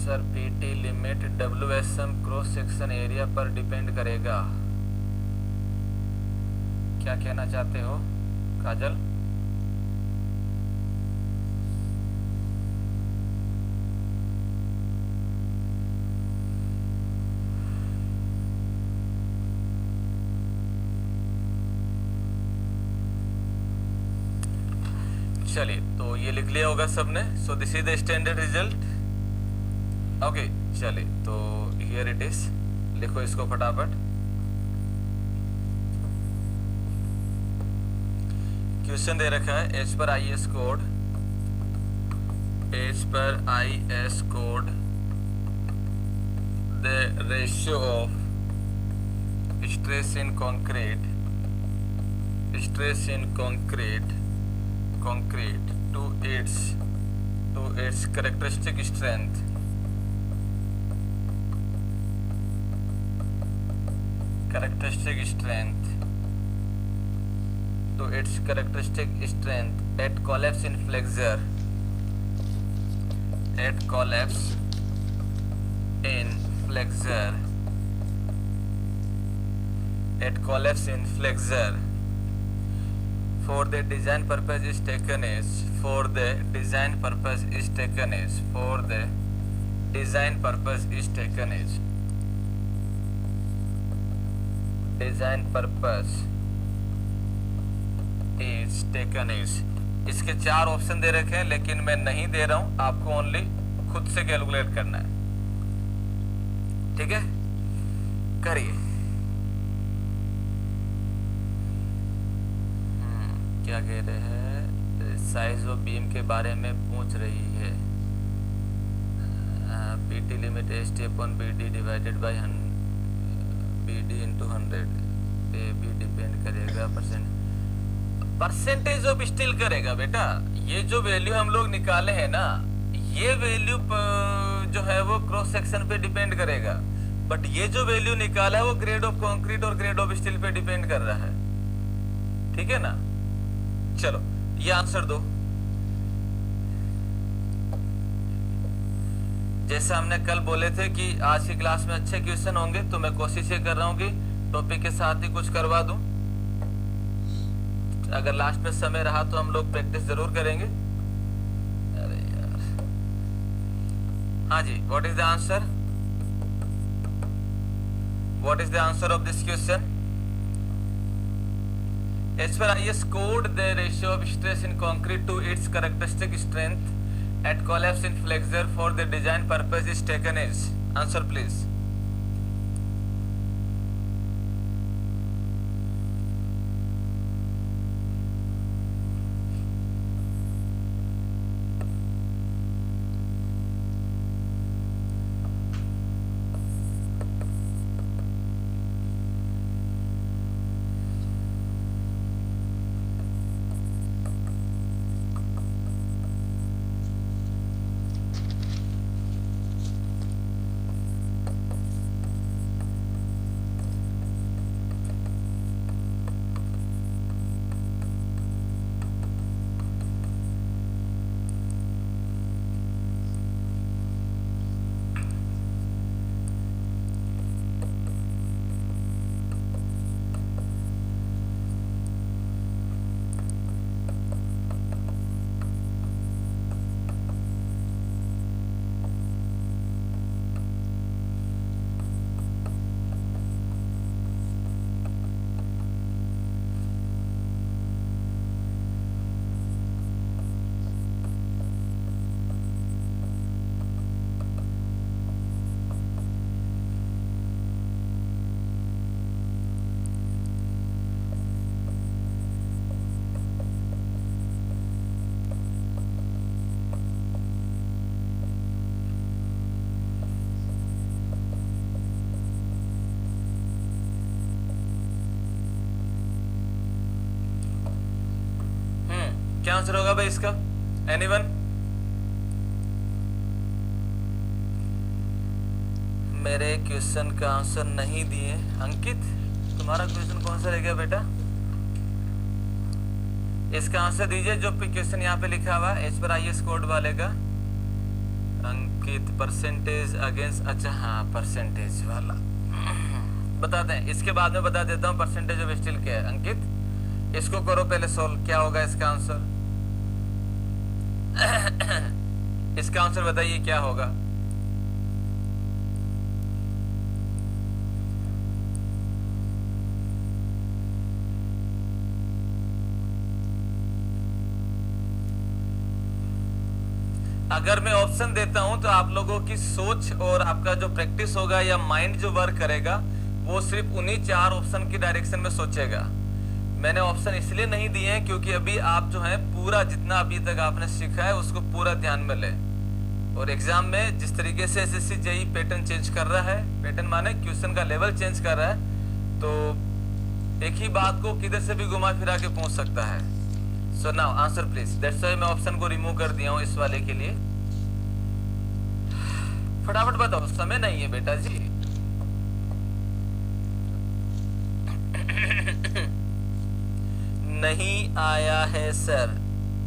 sir, PT limit WSM cross section area पर डिपेंड करेगा, क्या कहना चाहते हो काजल? चलिए, तो ये लिख लिया होगा सबने। So this is the standard result. Okay, चलिए तो हियर इट इज, लिखो इसको फटाफट। क्वेश्चन दे रखा है as per IS code as per IS code the ratio of stress in concrete to its characteristic strength at collapse in flexure for the design purpose is taken as इसके 4 ऑप्शन दे रखे हैं, लेकिन मैं नहीं दे रहा हूं, आपको ओनली खुद से कैलकुलेट करना है। ठीक है, करिए। क्या कह रहे हैं, साइज ऑफ बीम के बारे में पूछ रही है। PT limit ST upon BD divided by BD into 100 पे भी डिपेंड करेगा, परसेंटेज ऑफ स्टील करेगा बेटा। ये जो वैल्यू हम लोग निकाले हैं ना, ये वैल्यू जो है वो क्रॉस सेक्शन पे डिपेंड करेगा, बट ये जो वैल्यू निकाला है वो ग्रेड ऑफ कंक्रीट और ग्रेड ऑफ स्टील पे डिपेंड कर रहा है। ठीक है ना, चलो ये आंसर दो। जैसा हमने कल बोले थे कि आज की क्लास में अच्छे क्वेश्चन होंगे, तो मैं कोशिश ये कर रहा हूँ कि टॉपिक के साथ ही कुछ करवा दूं। अगर लास्ट में समय रहा तो हम लोग प्रैक्टिस जरूर करेंगे। अरे यार, हाँ जी, what is the answer of this question? As per IS code, the ratio of stress in concrete to its characteristic strength at collapse in flexure for the design purpose is taken as, answer please. क्या आंसर होगा भाई इसका? एनीवन? मेरे क्वेश्चन का आंसर नहीं दिए। अंकित, तुम्हारा क्वेश्चन कौन सा रह गया बेटा? इसका आंसर दीजिए जो क्वेश्चन यहाँ पे लिखा हुआ है एज पर IS कोड वाले का। अंकित, परसेंटेज अगेंस्ट, अच्छा हाँ परसेंटेज वाला बताते हैं, इसके बाद में बता देता हूँ परसेंटेज ऑफ स्टील क्या है। अंकित इसको करो पहले सोल्व, क्या होगा इसका आंसर? इसका आंसर बताइए क्या होगा? अगर मैं ऑप्शन देता हूं तो आप लोगों की सोच और आपका जो प्रैक्टिस होगा या माइंड जो वर्क करेगा वो सिर्फ उन्हीं 4 ऑप्शन की डायरेक्शन में सोचेगा। मैंने ऑप्शन इसलिए नहीं दिए हैं क्योंकि अभी आप जो है पूरा जितना अभी तक आपने सीखा है उसको पूरा ध्यान में लें। और एग्जाम में जिस तरीके से एसएससी जेई पैटर्न चेंज कर रहा है, पैटर्न माने क्वेश्चन का लेवल चेंज कर रहा है, तो एक ही बात को किधर से भी घुमा फिरा के पहुंच सकता है। So now answer please. That's why मैं ऑप्शन को रिमूव कर दिया हूं इस वाले के लिए। फटाफट बताओ, समय नहीं है बेटा जी। नहीं आया है सर।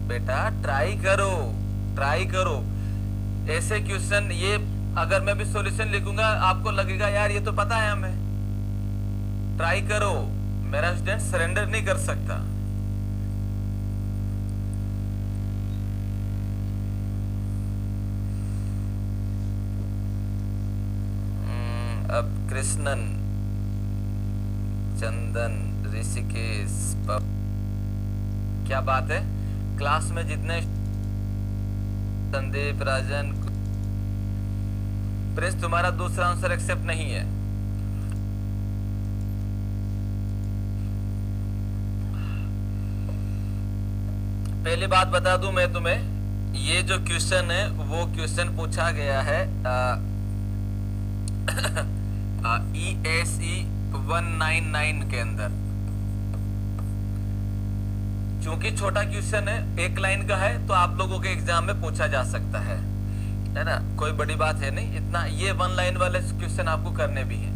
बेटा ट्राई करो, ट्राई करो। ऐसे क्वेश्चन ये अगर मैं भी सॉल्यूशन लिखूंगा आपको लगेगा यार ये तो पता है हमें। ट्राई करो, मेरा स्टूडेंट सरेंडर नहीं कर सकता। अब कृष्णन, चंदन, ऋषिकेश, क्या बात है। क्लास में जितने संदीप, राजन, प्रिंस, तुम्हारा दूसरा आंसर एक्सेप्ट नहीं है। पहली बात बता दूं मैं तुम्हें, ये जो क्वेश्चन है वो क्वेश्चन पूछा गया है ESE 199 के अंदर। चूंकि छोटा क्वेश्चन है, एक लाइन का है, तो आप लोगों के एग्जाम में पूछा जा सकता है ना, कोई बड़ी बात है नहीं इतना। ये 1 लाइन वाले क्वेश्चन आपको करने भी हैं।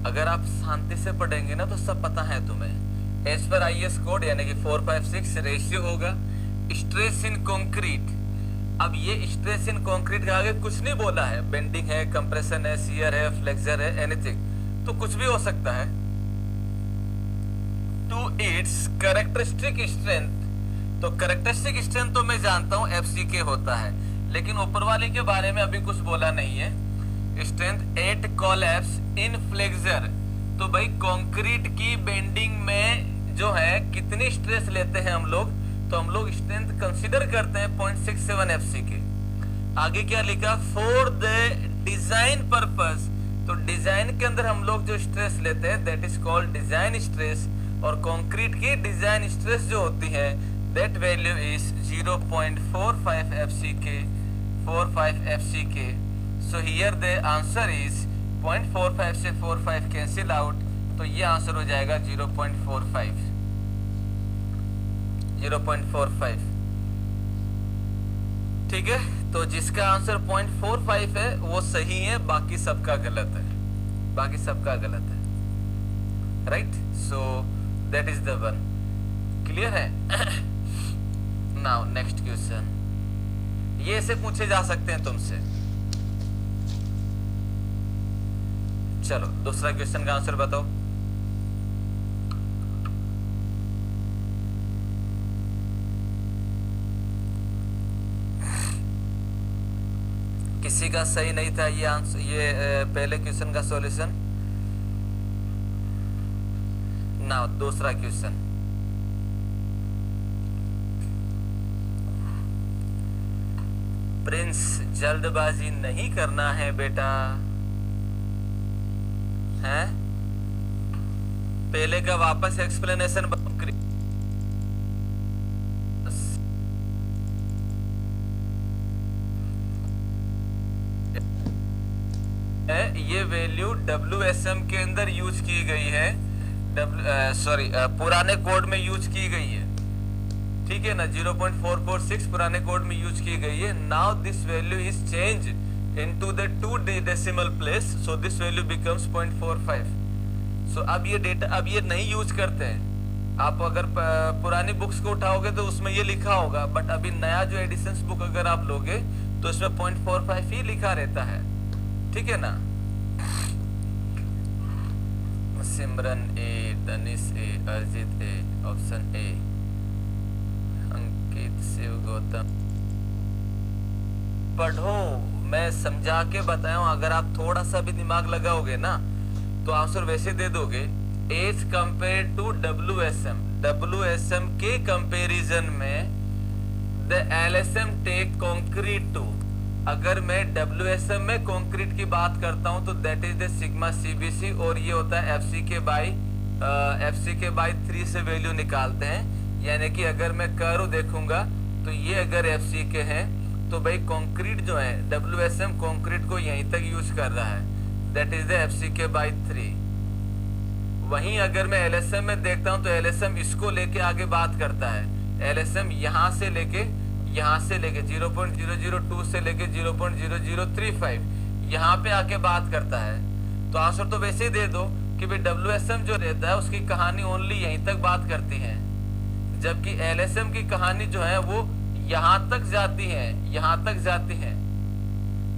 अगर आप शांति से पढ़ेंगे ना तो सब पता है तुम्हें। एज पर IS कोड यानी कि 456 रेशियो होगा स्ट्रेस इन कंक्रीट। अब ये स्ट्रेस इन कंक्रीट के आगे कुछ नहीं बोला है, बेंडिंग है, कंप्रेशन है, शियर है, फ्लेक्सर है, एनीथिंग, तो कुछ भी हो सकता है। टू इट्स कैरेक्टरिस्टिक स्ट्रेंथ, तो कैरेक्टरिस्टिक स्ट्रेंथ तो मैं जानता हूं FCK होता है, लेकिन ऊपर वाले के बारे में अभी कुछ बोला नहीं है। स्ट्रेंथ एट कोलैप्स इन फ्लेक्सर, तो भाई कंक्रीट की बेंडिंग में जो है कितनी स्ट्रेस लेते हैं हम लोग, तो हम लोग स्ट्रेंथ कंसीडर करते हैं 0.67 FCK। आगे क्या लिखा, फॉर द डिजाइन पर्पस, तो डिजाइन के अंदर हम लोग जो स्ट्रेस लेते हैं that is called design stress, और कंक्रीट की डिजाइन स्ट्रेस जो होती है that value is 0.45 FCK, 45 FCK। So here the answer is 0.45 से 45 कैंसिल आउट, तो ये आंसर हो जाएगा 0.45, 0.45। ठीक है, तो जिसका आंसर 0.45 है वो सही है, बाकी सबका गलत है, बाकी सबका गलत है। Right, so that is the one. Clear है? नाउ नेक्स्ट क्वेश्चन, ये ऐसे पूछे जा सकते हैं तुमसे। चलो दूसरा क्वेश्चन का आंसर बताओ। किसी का सही नहीं था ये आंसर, ये पहले क्वेश्चन का सॉल्यूशन। नाउ दूसरा क्वेश्चन, प्रिंस जल्दबाजी नहीं करना है बेटा, है पहले का वापस एक्सप्लेनेशन। ये वैल्यू WSM के अंदर यूज की गई है, पुराने कोड में यूज की गई है, ठीक है ना, 0.446 पुराने कोड में यूज की गई है। Now this value is change into the 2 decimal place, so this value becomes 0.45। सो अब ये डेटा अब ये नहीं यूज करते हैं। आप अगर पुरानी बुक्स को उठाओगे तो उसमें ये लिखा होगा, बट अभी नया जो एडिशंस बुक अगर आप लोगे तो इसमें 0.45 ही लिखा रहता है, ठीक है ना। सिमरन ए, दनिश ए, अर्जित ए, ऑप्शन ए, अंकित, शिव, गौतम। पढ़ो, मैं समझा के बताया हूं, अगर आप थोड़ा सा भी दिमाग लगाओगे ना तो आंसर वैसे दे दोगे। एज कंपेयर टू WSM के कंपैरिजन में the LSM take concrete to, अगर मैं WSM में कंक्रीट की बात करता हूं तो that is the sigma CBC, और ये होता है FCK बाई 3 से वैल्यू निकालते हैं। यानी कि अगर मैं कर्व देखूंगा तो ये अगर FCK है तो भाई कंक्रीट जो है WSM कंक्रीट को यहीं तक यूज कर रहा है, दैट इज द FCK/3। वहीं अगर मैं LSM में देखता हूं तो LSM इसको लेके आगे बात करता है। LSM यहां से लेके 0.002 से लेके 0.0035 यहाँ पे आके बात करता है। तो आंसर तो वैसे ही दे दो कि भाई WSM जो रहता है उसकी कहानी ओनली यहीं तक बात करती है, जबकि LSM की कहानी जो है वो यहां तक जाती है।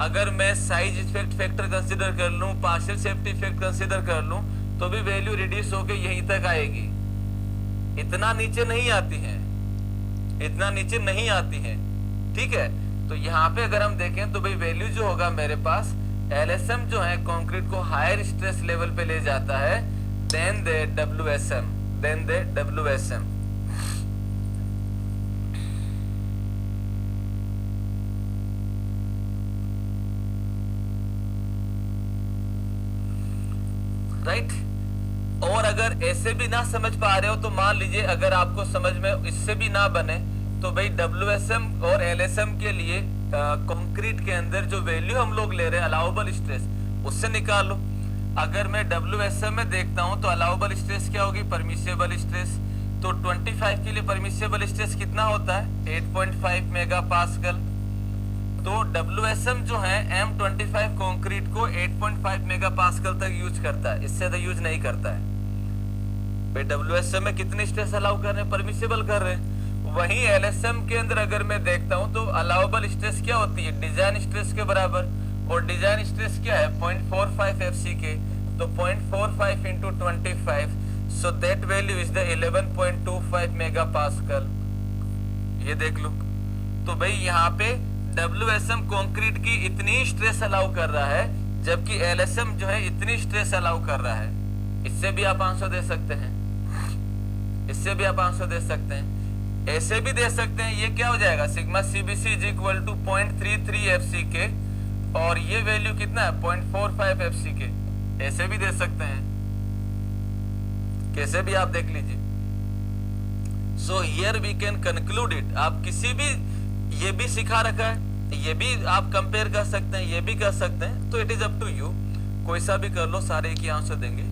अगर मैं साइज इफेक्ट फैक्टर कंसीडर कर लूं, पार्शियल सेफ्टी इफेक्ट कंसीडर कर लूं, तो भी वैल्यू रिड्यूस होके यहीं तक आएगी, इतना नीचे नहीं आती है। ठीक है, तो यहाँ पे अगर हम देखें तो भाई वैल्यू जो होगा मेरे पास, LSM जो है कंक्रीट को हायर स्ट्रेस लेवल पे ले जाता है देन द WSM। राइट। और अगर ऐसे भी ना समझ पा रहे हो तो मान लीजिए अगर आपको समझ में इससे भी ना बने तो भाई WSM और LSM के लिए कंक्रीट के अंदर जो वैल्यू हम लोग ले रहे हैं अलाउबल स्ट्रेस, उससे निकाल लो। अगर मैं WSM में देखता हूं तो अलाउबल स्ट्रेस क्या होगी, परमिसिबल स्ट्रेस। तो 25 के लिए परमिसिबल स्ट्रेस कितना होता है, 8.5 मेगापास्कल। तो WSM जो है M25 कंक्रीट को 8.5 मेगापास्कल तक यूज करता है, इससे तो यूज नहीं करता है। भाई WSM में कितने स्ट्रेस अलाउ कर रहे हैं, परमिसिबल कर रहे हैं। वहीं LSM के अंदर अगर मैं देखता हूं तो अलाउबल स्ट्रेस क्या होती है, डिजाइन स्ट्रेस के बराबर, और डिजाइन स्ट्रेस क्या है 0.45 FCK। तो 0.45 into 25, so that value is the 11.25 megapascal. ये देख लो। तो भाई यहाँ पे WSM कंक्रीट की इतनी स्ट्रेस अलाउ कर रहा है, जबकि LSM जो है इतनी स्ट्रेस अलाउ कर रहा है। इससे भी आप आंसर दे सकते हैं, ऐसे भी दे सकते हैं। ये क्या हो जाएगा, sigma CBC is equal to 0.33 FCK, और ये वैल्यू कितना है 0.45 FCK। ऐसे भी दे सकते हैं, कैसे भी आप देख लीजिए। So here we can conclude it. आप किसी भी, ये भी सिखा रखा है, ये भी आप कंपेयर कर सकते हैं, ये भी कर सकते हैं। तो it is up to you, कोई सा भी कर लो, सारे एक ही आंसर देंगे।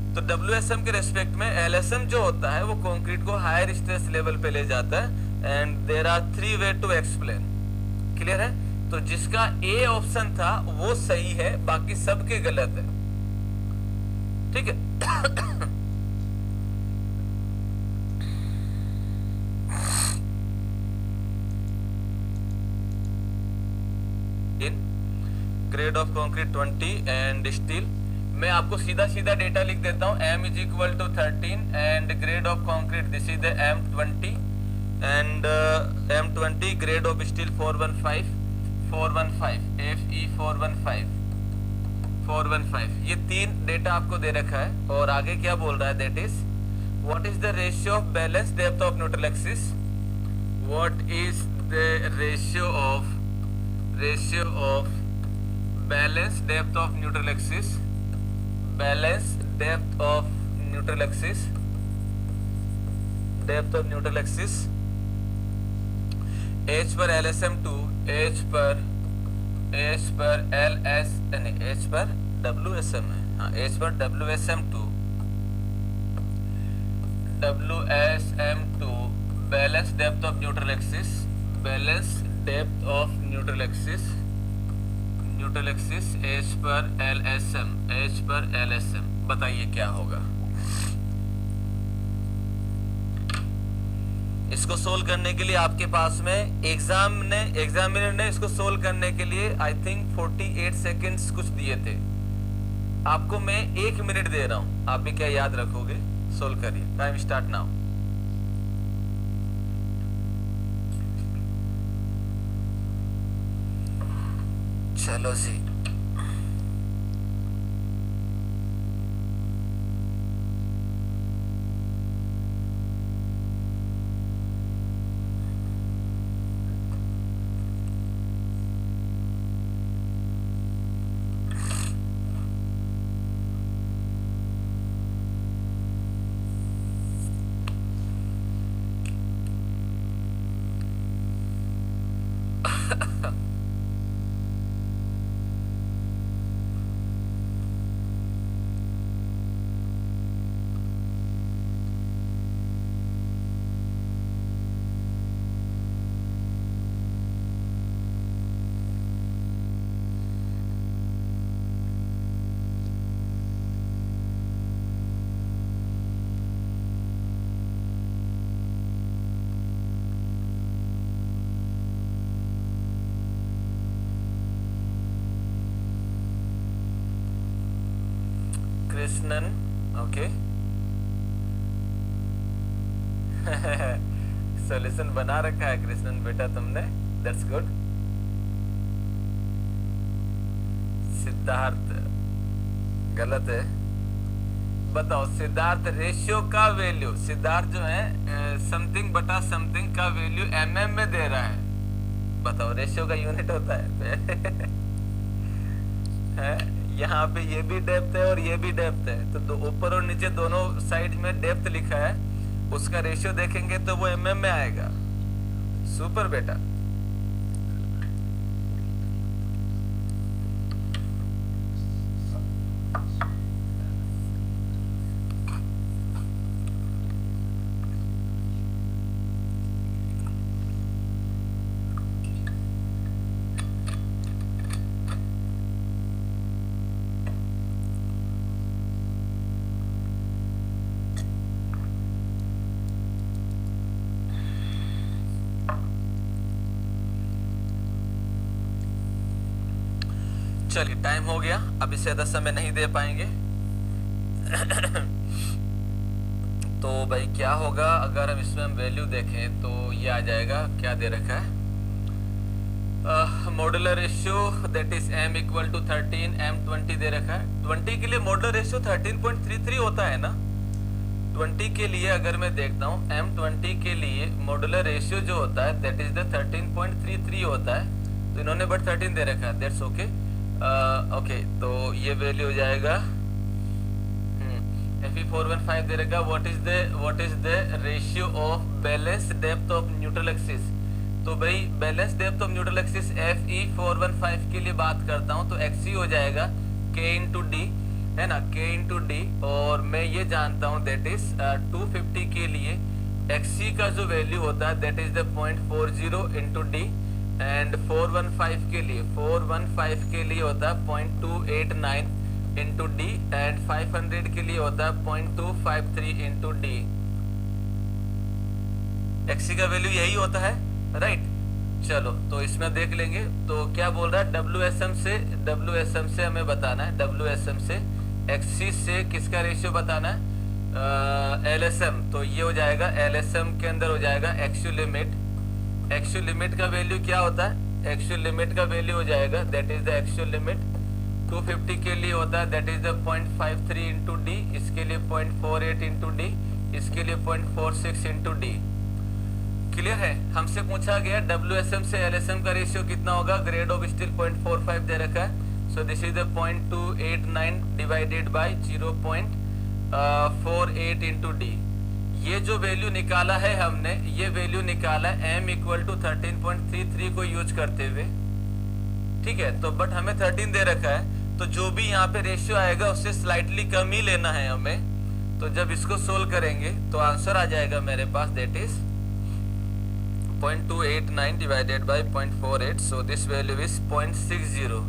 तो WSM के रेस्पेक्ट में LSM जो होता है वो कंक्रीट को हायर स्ट्रेस लेवल पे ले जाता है, and there are 3 way to explain. Clear है? तो जिसका A ऑप्शन था वो सही है, बाकी सबके गलत है। ठीक है। In grade of concrete 20 and steel, मैं आपको सीधा डेटा लिख देता हूं। M is equal to 13 and grade of concrete this is the M20 and M20 grade of steel 415 FE 415। ये 3 डेटा आपको दे रखा है, और आगे क्या बोल रहा है, that is what is the ratio of balance depth of neutral axis, what is the ratio of balance depth of neutral axis, depth of neutral axis, H पर LSM2, H पर LS नहीं, H पर WSM है, हाँ H पर WSM2 balance depth of neutral axis, H पर LSM, बताइए क्या होगा। इसको सोल्व करने के लिए आपके पास में एग्जामिनर ने इसको सोल्व करने के लिए आई थिंक 48 सेकेंड्स कुछ दिए थे। आपको मैं 1 मिनट दे रहा हूं, आप भी क्या याद रखोगे, सोल्व करिए। Time start now. चलो जी, कृष्णन, ओके। सॉल्यूशन बना रखा है कृष्णन बेटा तुमने, दैट्स गुड। सिद्धार्थ गलत है। बताओ सिद्धार्थ, रेशियो का वैल्यू, सिद्धार्थ जो है समथिंग बटा समथिंग का वैल्यू mm में दे रहा है। बताओ रेशियो का यूनिट होता है यहाँ पे ये भी डेप्थ है और ये भी डेप्थ है, तो ऊपर और नीचे दोनों साइड में डेप्थ लिखा है, उसका रेशियो देखेंगे तो वो mm में आएगा। सुपर बेटा। चलिए टाइम हो गया, अब इससे ज्यादा समय नहीं दे पाएंगे। तो भाई क्या होगा अगर हम इसमें हम वैल्यू देखें तो ये आ जाएगा, क्या दे रखा है, modular ratio that is m equal to 13, m 20 दे रखा है। 20 के लिए मॉड्यूलर रेशियो 13.33 होता है ना। 20 के लिए अगर मैं देखता हूँ m 20 के लिए मॉड्यूलर रेशियो जो होता है दैट इज द 13.33 होता है, तो इन्होंने बट 13 दे रखा है, दैट्स ओके। ओके तो ये वैल्यू हो जाएगा Fe415 दे रखा। What is the ratio of balance depth of neutral axis. तो भाई balance depth of neutral axis Fe415 के लिए बात करता हूँ तो Xe हो जाएगा K इंटू डी, है ना, K इंटू डी। और मैं ये जानता हूँ दैट इज 250 के लिए Xe का जो वैल्यू होता है that is the 0.40 into D, and 415 के लिए होता है 0.289 इंटू डी, एंड 500 के लिए होता है 0.253 इंटू डी। Xe का वैल्यू यही होता है, राइट। चलो तो इसमें देख लेंगे। तो क्या बोल रहा है, WSM से हमें बताना है, WSM से Xe से किसका रेशियो बताना है, LSM। तो ये हो जाएगा LSM के अंदर हो जाएगा एक्चुअल लिमिट। एक्चुअल लिमिट का वैल्यू क्या होता है, एक्चुअल लिमिट का वैल्यू हो जाएगा that is the actual limit 250 के लिए होता है that is the 0.53 into D, इसके लिए 0.48 इंटू डी, इसके लिए 0.46 इंटू डी। क्लियर है। हमसे पूछा गया WSM से LSM का रेशियो कितना होगा, ग्रेड ऑफ स्टील 0.45 दे रखा है, so this is the 0.289 divided by 0.48 into D. ये जो वैल्यू निकाला है हमने, ये वैल्यू निकाला है m इक्वल टू 13.33 को यूज करते हुए, ठीक है। तो बट हमें 13 दे रखा है, तो जो भी यहाँ पे रेशियो आएगा उससे स्लाइटली कम ही लेना है हमें। तो जब इसको सोल्व करेंगे तो आंसर आ जाएगा मेरे पास that is 0.289 divided by 0.48, so this value is 0.60।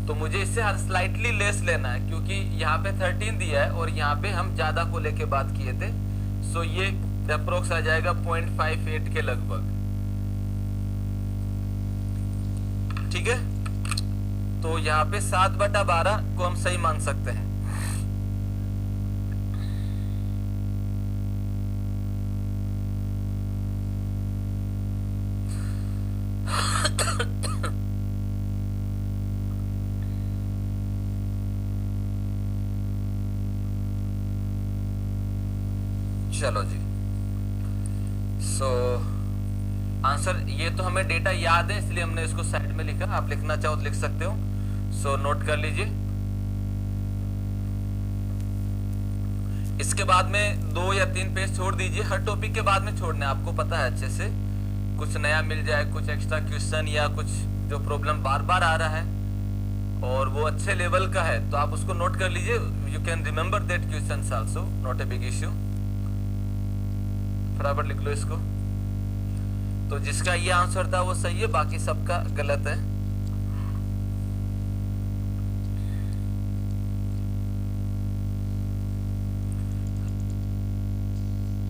तो मुझे इससे स्लाइटली लेस लेना है क्योंकि यहाँ पे 13 दिया है और यहाँ पे हम ज्यादा को लेके बात किए थे, सो ये अप्रोक्स आ जाएगा 0.58 के लगभग, ठीक है। तो यहाँ पे 7/12 को हम सही मान सकते हैं। चलो जी, सो आंसर, ये तो हमें डेटा याद है इसलिए हमने इसको साइड में लिखा, आप लिखना चाहो तो लिख सकते हो, सो नोट कर लीजिए। इसके बाद में 2 या 3 पेज छोड़ दीजिए, हर टॉपिक के बाद में छोड़ना है, आपको पता है अच्छे से, कुछ नया मिल जाए, कुछ एक्स्ट्रा क्वेश्चन या कुछ जो प्रॉब्लम बार बार आ रहा है और वो अच्छे लेवल का है तो आप उसको नोट कर लीजिए। You can remember that questions also, not a big issue. फटाफट लिख लो इसको। तो जिसका ये आंसर था वो सही है, बाकी सबका गलत है।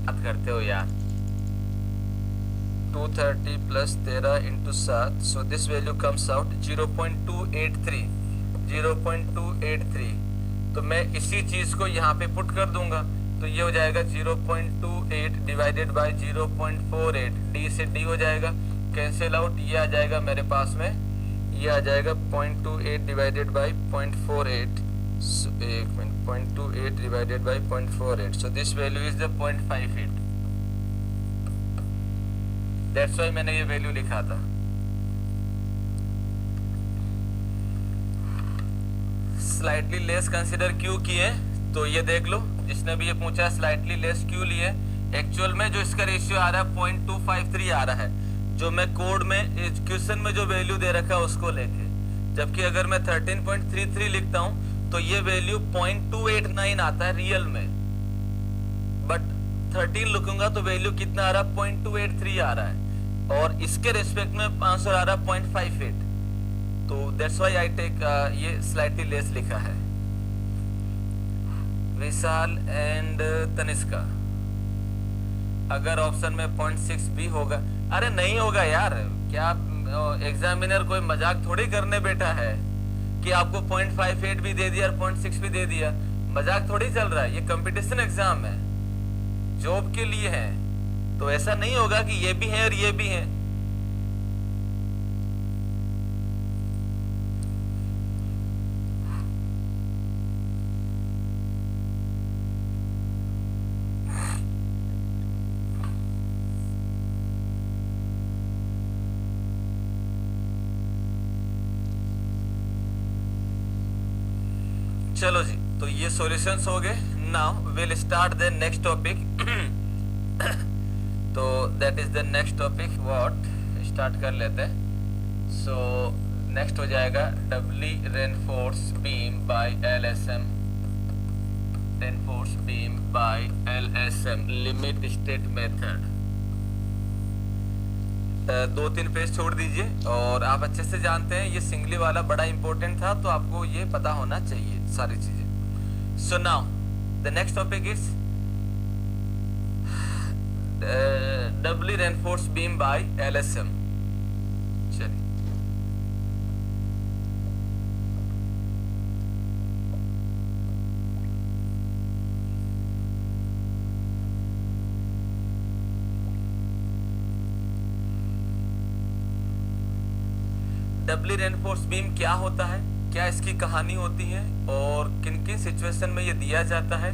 बात करते हो यार। 230 plus 13 into 7, so this value comes out 0.283। तो मैं इसी चीज को यहाँ पे पुट कर दूंगा, तो ये हो जाएगा 0.28 डिवाइडेड बाय 0.48, डी से डी हो जाएगा, कैंसिल आउट, ये आ जाएगा मेरे पास में, ये आ जाएगा 0.28 डिवाइडेड बाय 0.48, एक minute, 0.28 divided by 0.48, so this value is the 0.58, that's why मैंने ये वैल्यू लिखा था। स्लाइटली लेस कंसीडर क्यों किए, तो ये देख लो, जिसने भी ये पूछा स्लाइटली लेस क्यों लिए, एक्चुअल में जो इसका रेशियो आ रहा है 0.253 आ रहा है, जो मैं कोड में क्वेश्चन में जो वैल्यू दे रखा है उसको लेके, जबकि अगर मैं 13.33 लिखता हूं तो ये वैल्यू 0.289 आता है रियल में, बट 13 लिखूंगा तो वैल्यू कितना आ रहा है, 0.283 आ रहा है, और इसके रेस्पेक्ट में आंसर आ रहा है 0.58, तो दैट्स व्हाई आई टेक ये स्लाइटली लेस लिखा है। विशाल एंड तनिष्का, अगर ऑप्शन में 0.6 भी होगा, अरे नहीं होगा यार, क्या एग्जामिनर कोई मजाक थोड़ी करने बैठा है कि आपको 0.58 भी दे दिया और 0.6 भी दे दिया, मजाक थोड़ी चल रहा है, ये कंपटीशन एग्जाम है, जॉब के लिए है, तो ऐसा नहीं होगा कि ये भी है और ये भी है। चलो जी, तो ये सॉल्यूशंस हो गए। Now will start the next topic, तो that is the next topic, what start कर लेते हैं। सो नेक्स्ट हो जाएगा doubly reinforce beam by LSM, reinforce beam by LSM limit state method. 2-3 page छोड़ दीजिए, और आप अच्छे से जानते हैं ये सिंगली वाला बड़ा इंपॉर्टेंट था, तो आपको ये पता होना चाहिए सारी चीजें। So now the next topic is doubly reinforce beam by LSM. चलिए, डबली रेनफोर्स बीम क्या होता है, क्या इसकी कहानी होती है, और किन किन सिचुएशन में ये दिया जाता है,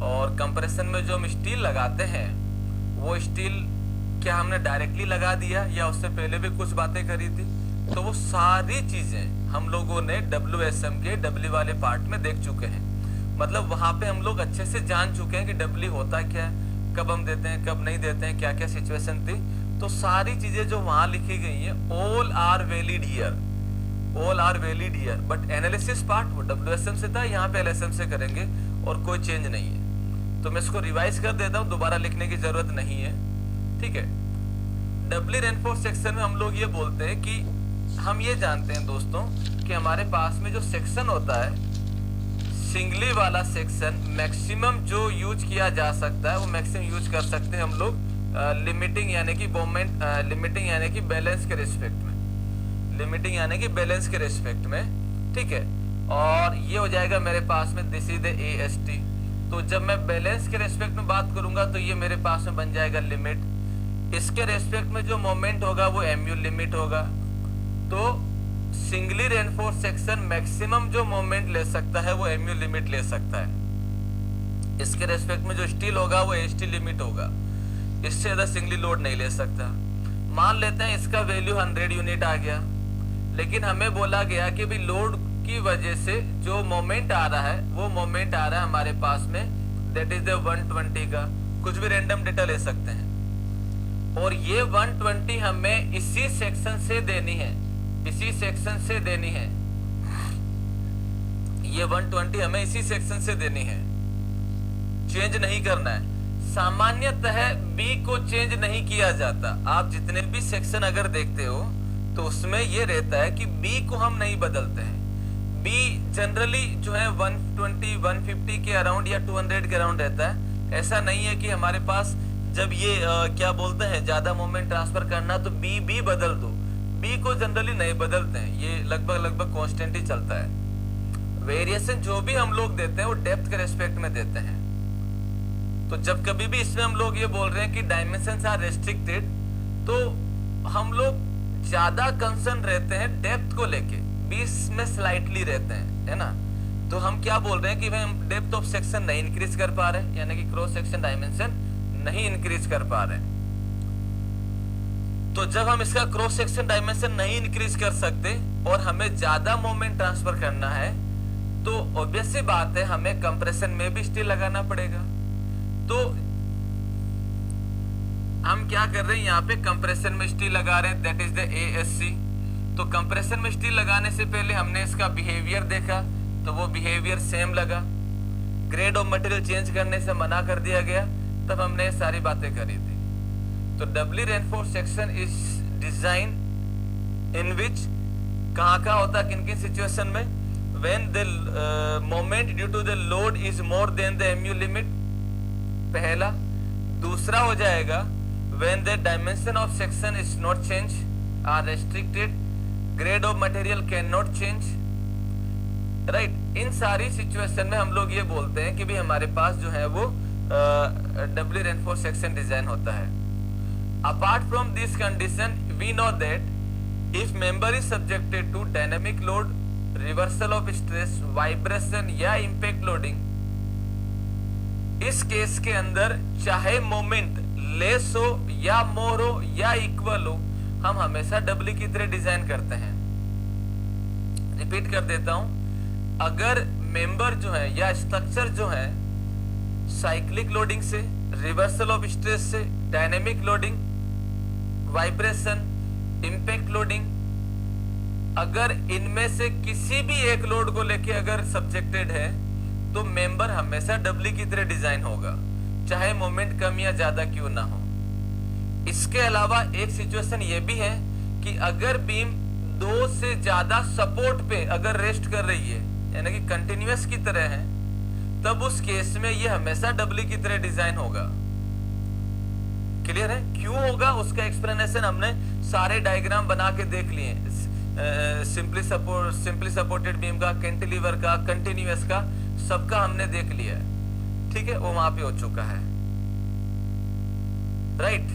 और कंप्रेशन में जो हम स्टील लगाते हैं वो स्टील क्या हमने डायरेक्टली लगा दिया या उससे पहले भी कुछ बातें करी थी, तो वो सारी चीजें हम लोगों ने WSM के डबली वाले पार्ट में देख चुके हैं। मतलब वहां पे हम लोग अच्छे से जान चुके हैं कि डबली होता क्या है, कब हम देते हैं कब नहीं देते हैं, क्या क्या सिचुएशन थी, तो सारी चीजें जो वहां लिखी गई है all are valid here, all are valid here, but analysis part वो WSM से था, यहाँ पे LSM से करेंगे और कोई चेंज नहीं है। तो मैं इसको रिवाइज कर देता हूँ, दोबारा लिखने की जरूरत नहीं है, ठीक है। डबली रेनफोर्स सेक्शन में हम लोग ये बोलते हैं कि हम ये जानते हैं दोस्तों कि हमारे पास में जो सेक्शन होता है, सिंगली वाला सेक्शन मैक्सिमम जो यूज किया जा सकता है वो मैक्सिमम यूज कर सकते हैं हम लोग लिमिटिंग यानी कि मोमेंट, लिमिटिंग यानी कि बैलेंस के रिस्पेक्ट में, लिमिटिंग यानी कि बैलेंस के रिस्पेक्ट में, ठीक है। और ये हो जाएगा मेरे पास में दिस इज द AST। तो जब मैं बैलेंस के रिस्पेक्ट में बात करूंगा तो ये मेरे पास में बन जाएगा लिमिट, इसके रिस्पेक्ट में जो मोमेंट होगा वो MU लिमिट होगा। तो सिंगली रेनफोर्स सेक्शन मैक्सिमम जो मोमेंट ले सकता है वो MU लिमिट ले सकता है, इसके रेस्पेक्ट में जो स्टील होगा वो ST लिमिट होगा, इससे ज्यादा सिंगली लोड नहीं ले सकता। मान लेते हैं इसका वैल्यू 100 यूनिट आ गया, लेकिन हमें बोला गया कि भी लोड की वजह से जो मोमेंट आ रहा है वो मोमेंट आ रहा है हमारे पास में दैट इज द 120 का, कुछ भी रैंडम डेटा ले सकते हैं, और ये 120 हमें इसी सेक्शन से देनी है, इसी सेक्शन से देनी है, ये 120 हमें इसी सेक्शन से देनी है, चेंज नहीं करना है। सामान्यतः बी को चेंज नहीं किया जाता, आप जितने भी सेक्शन अगर देखते हो तो उसमें ये रहता है कि बी को हम नहीं बदलते हैं। बी जनरली जो है 120, 150 के अराउंड या 200 के अराउंड रहता है। ऐसा नहीं है कि हमारे पास जब ये क्या बोलते हैं ज्यादा मोमेंट ट्रांसफर करना तो बी बदल दो, बी को जनरली नहीं बदलते हैं, ये लगभग कांस्टेंट ही चलता है। वेरिएशन जो भी हम लोग देते हैं वो डेप्थ के रेस्पेक्ट में देते हैं। तो जब कभी भी इसमें हम लोग ये बोल रहे हैं कि डायमेंशंस आर रेस्ट्रिक्टेड, तो हम लोग ज्यादा कंसर्न रहते हैं डेप्थ को लेके, 20 में स्लाइटली रहते हैं, है ना। तो हम क्या बोल रहे हैं कि भाई हम डेप्थ ऑफ सेक्शन नहीं इंक्रीज कर पा रहे, यानी कि क्रॉस सेक्शन डायमेंशन नहीं इंक्रीज कर पा रहे। तो जब हम इसका क्रॉस सेक्शन डायमेंशन नहीं इंक्रीज कर सकते और हमें ज्यादा मोमेंट ट्रांसफर करना है, तो ऑब्वियस सी बात है हमें कंप्रेशन में भी स्टील लगाना पड़ेगा। तो हम क्या कर रहे हैं, यहाँ पे कंप्रेशन में स्टील लगा रहे हैं, दैट इज द ASC। तो कंप्रेशन में स्टील लगाने से पहले हमने इसका बिहेवियर देखा, तो वो बिहेवियर सेम लगा। ग्रेड ऑफ मटेरियल चेंज करने से मना कर दिया गया, तब हमने ये सारी बातें करी थी। तो doubly reinforce section is design in which कहाँ होता है, किन किन सिचुएशन में, when the moment due to the load is more than the MU limit, पहला। दूसरा हो जाएगा when the dimension of section is not change or restricted, grade of material can not change, right. इन सारी सिचुएशन में हम लोग ये बोलते हैं कि भी हमारे पास जो है वो डबली रेनफोर्स सेक्शन डिजाइन होता है। Apart from this condition we know that if member is subjected to dynamic load, reversal of stress, vibration या इंपैक्ट लोडिंग, इस केस के अंदर चाहे मोमेंट लेस हो या मोर हो या इक्वल हो, हम हमेशा डबली की तरह डिजाइन करते हैं। रिपीट कर देता हूं, अगर मेंबर जो है या स्ट्रक्चर जो है साइक्लिक लोडिंग से, रिवर्सल ऑफ स्ट्रेस से, dynamic loading, vibration, impact loading, अगर इनमें से किसी भी एक लोड को लेके अगर सब्जेक्टेड है, तो मेंबर हमेशा डबली की तरह डिजाइन होगा, चाहे मोमेंट कम या ज्यादा क्यों ना हो। इसके अलावा एक सिचुएशन ये भी है कि अगर बीम 2 से ज्यादा सपोर्ट पे अगर रेस्ट कर रही है, यानी कि कंटिन्यूअस की तरह है, तब उस केस में ये हमेशा डबली की तरह डिजाइन होगा। क्लियर है? क्यों होगा उसका एक्सप्लेनेशन हमने सारे डायग्राम बना के देख लिए, सिंपली सपोर्टेड बीम का, कैंटिलीवर का, कंटिन्यूअस का, सबका हमने देख लिया है। ठीक है, वो वहां पे हो चुका है, राइट।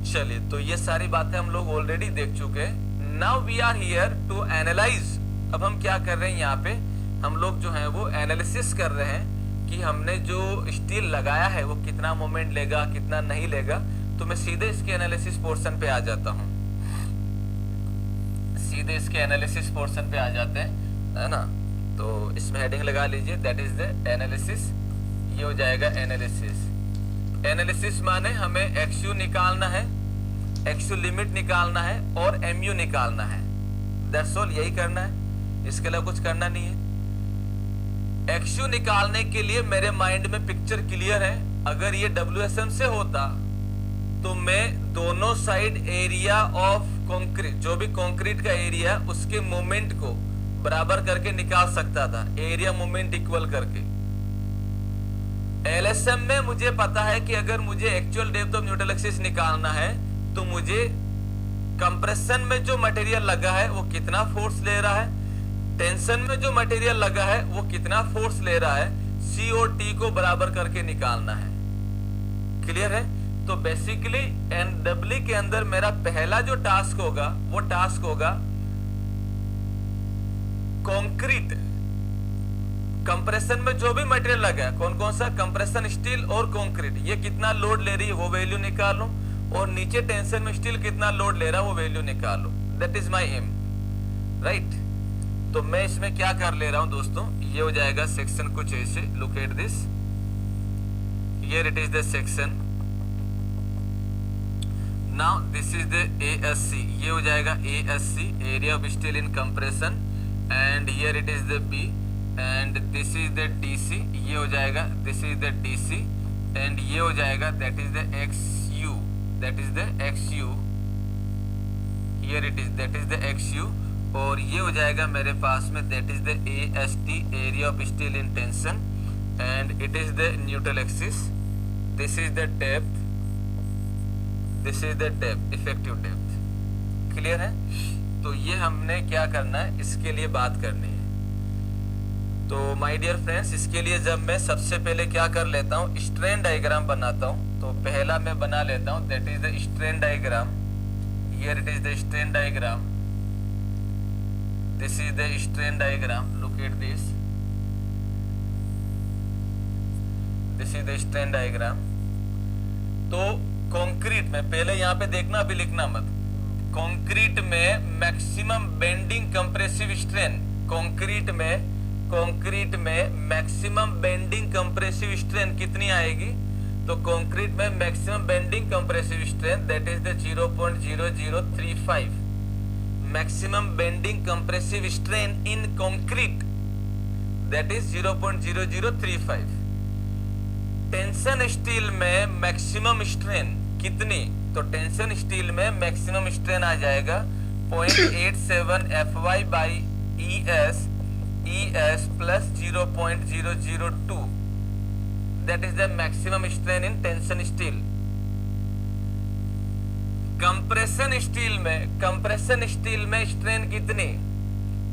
चलिए, तो ये सारी बातें हम लोग ऑलरेडी देख चुके हैं। Now we are here to analyse. अब हम क्या कर रहे हैं, यहाँ पे हम लोग जो है वो एनालिसिस कर रहे हैं कि हमने जो स्टील लगाया है वो कितना मोमेंट लेगा, कितना नहीं लेगा। तो मैं सीधे इसके एनालिसिस पोर्शन पे आ जाता हूँ, सीधे इसके एनालिसिस पोर्शन पे आ जाते हैं, है ना। तो इसमें हेडिंग लगा लीजिए, दैट इज द एनालिसिस। ये हो जाएगा एनालिसिस। एनालिसिस माने हमें XU निकालना है, XU लिमिट निकालना है और MU निकालना है, दैट्स ऑल। यही करना है, इसके अलावा कुछ करना नहीं है। XU निकालने के लिए मेरे माइंड में पिक्चर क्लियर है। अगर ये WSM से होता तो मैं दोनों साइड एरिया ऑफ कंक्रीट, जो भी कंक्रीट का एरिया, उसके मोमेंट को बराबर करके निकाल सकता था, एरिया मोमेंट इक्वल करके। LSM में मुझे पता है कि अगर मुझे actual depth of neutral axis निकालना है तो मुझे कंप्रेशन में जो मटेरियल लगा है वो कितना फोर्स ले रहा है, टेंशन में जो मटेरियल लगा है वो कितना फोर्स ले रहा है, C और T को बराबर करके निकालना है। क्लियर है? तो बेसिकली NW के अंदर मेरा पहला जो टास्क होगा वो टास्क होगा कंक्रीट, कंप्रेशन में जो भी मटेरियल लगा है, कौन कौन सा, कंप्रेशन स्टील और कंक्रीट, ये कितना लोड ले रही है वो वैल्यू निकालो, और नीचे टेंशन में स्टील कितना लोड ले रहा है वो वैल्यू निकालो। That is my M, right. तो मैं इसमें क्या कर ले रहा हूं दोस्तों, ये हो जाएगा सेक्शन कुछ ऐसे, look at this, here it is the section, now this is the ASC, ये हो जाएगा ASC, area of steel in compression, and here it is the B, and this is the DC, ये हो जाएगा, this is the DC, and ये हो जाएगा that is the XU, that is the XU, here it is, that is the XU, और ये हो जाएगा मेरे पास में that is the AST, area of steel in tension, and it is the neutral axis, this is the depth, this is the depth, effective depth. Clear है? तो ये हमने क्या करना है, इसके लिए बात करनी है। तो माय डियर फ्रेंड्स, इसके लिए जब मैं सबसे पहले क्या कर लेता हूँ, स्ट्रेन डायग्राम बनाता हूँ। तो पहला मैं बना लेता हूँ, that is the strain diagram. Here it is the strain diagram, this is the strain diagram, look at this, this is the strain diagram. तो कंक्रीट में पहले यहाँ पे देखना, अभी लिखना मत। कंक्रीट में maximum bending compressive strain, concrete में मैक्सिमम बेंडिंग कंप्रेसिव स्ट्रेन कितनी आएगी? तो कंक्रीट में maximum bending compressive strain that is the 0.0035। Maximum bending compressive strain in concrete that is 0.0035। Tension steel में मैक्सिमम स्ट्रेन कितनी? तो टेंशन स्टील में मैक्सिमम स्ट्रेन आ जाएगा 0.87 Fy by ES plus 0.002, that is the maximum strain in tension steel. Compression steel में स्ट्रेन कितनी?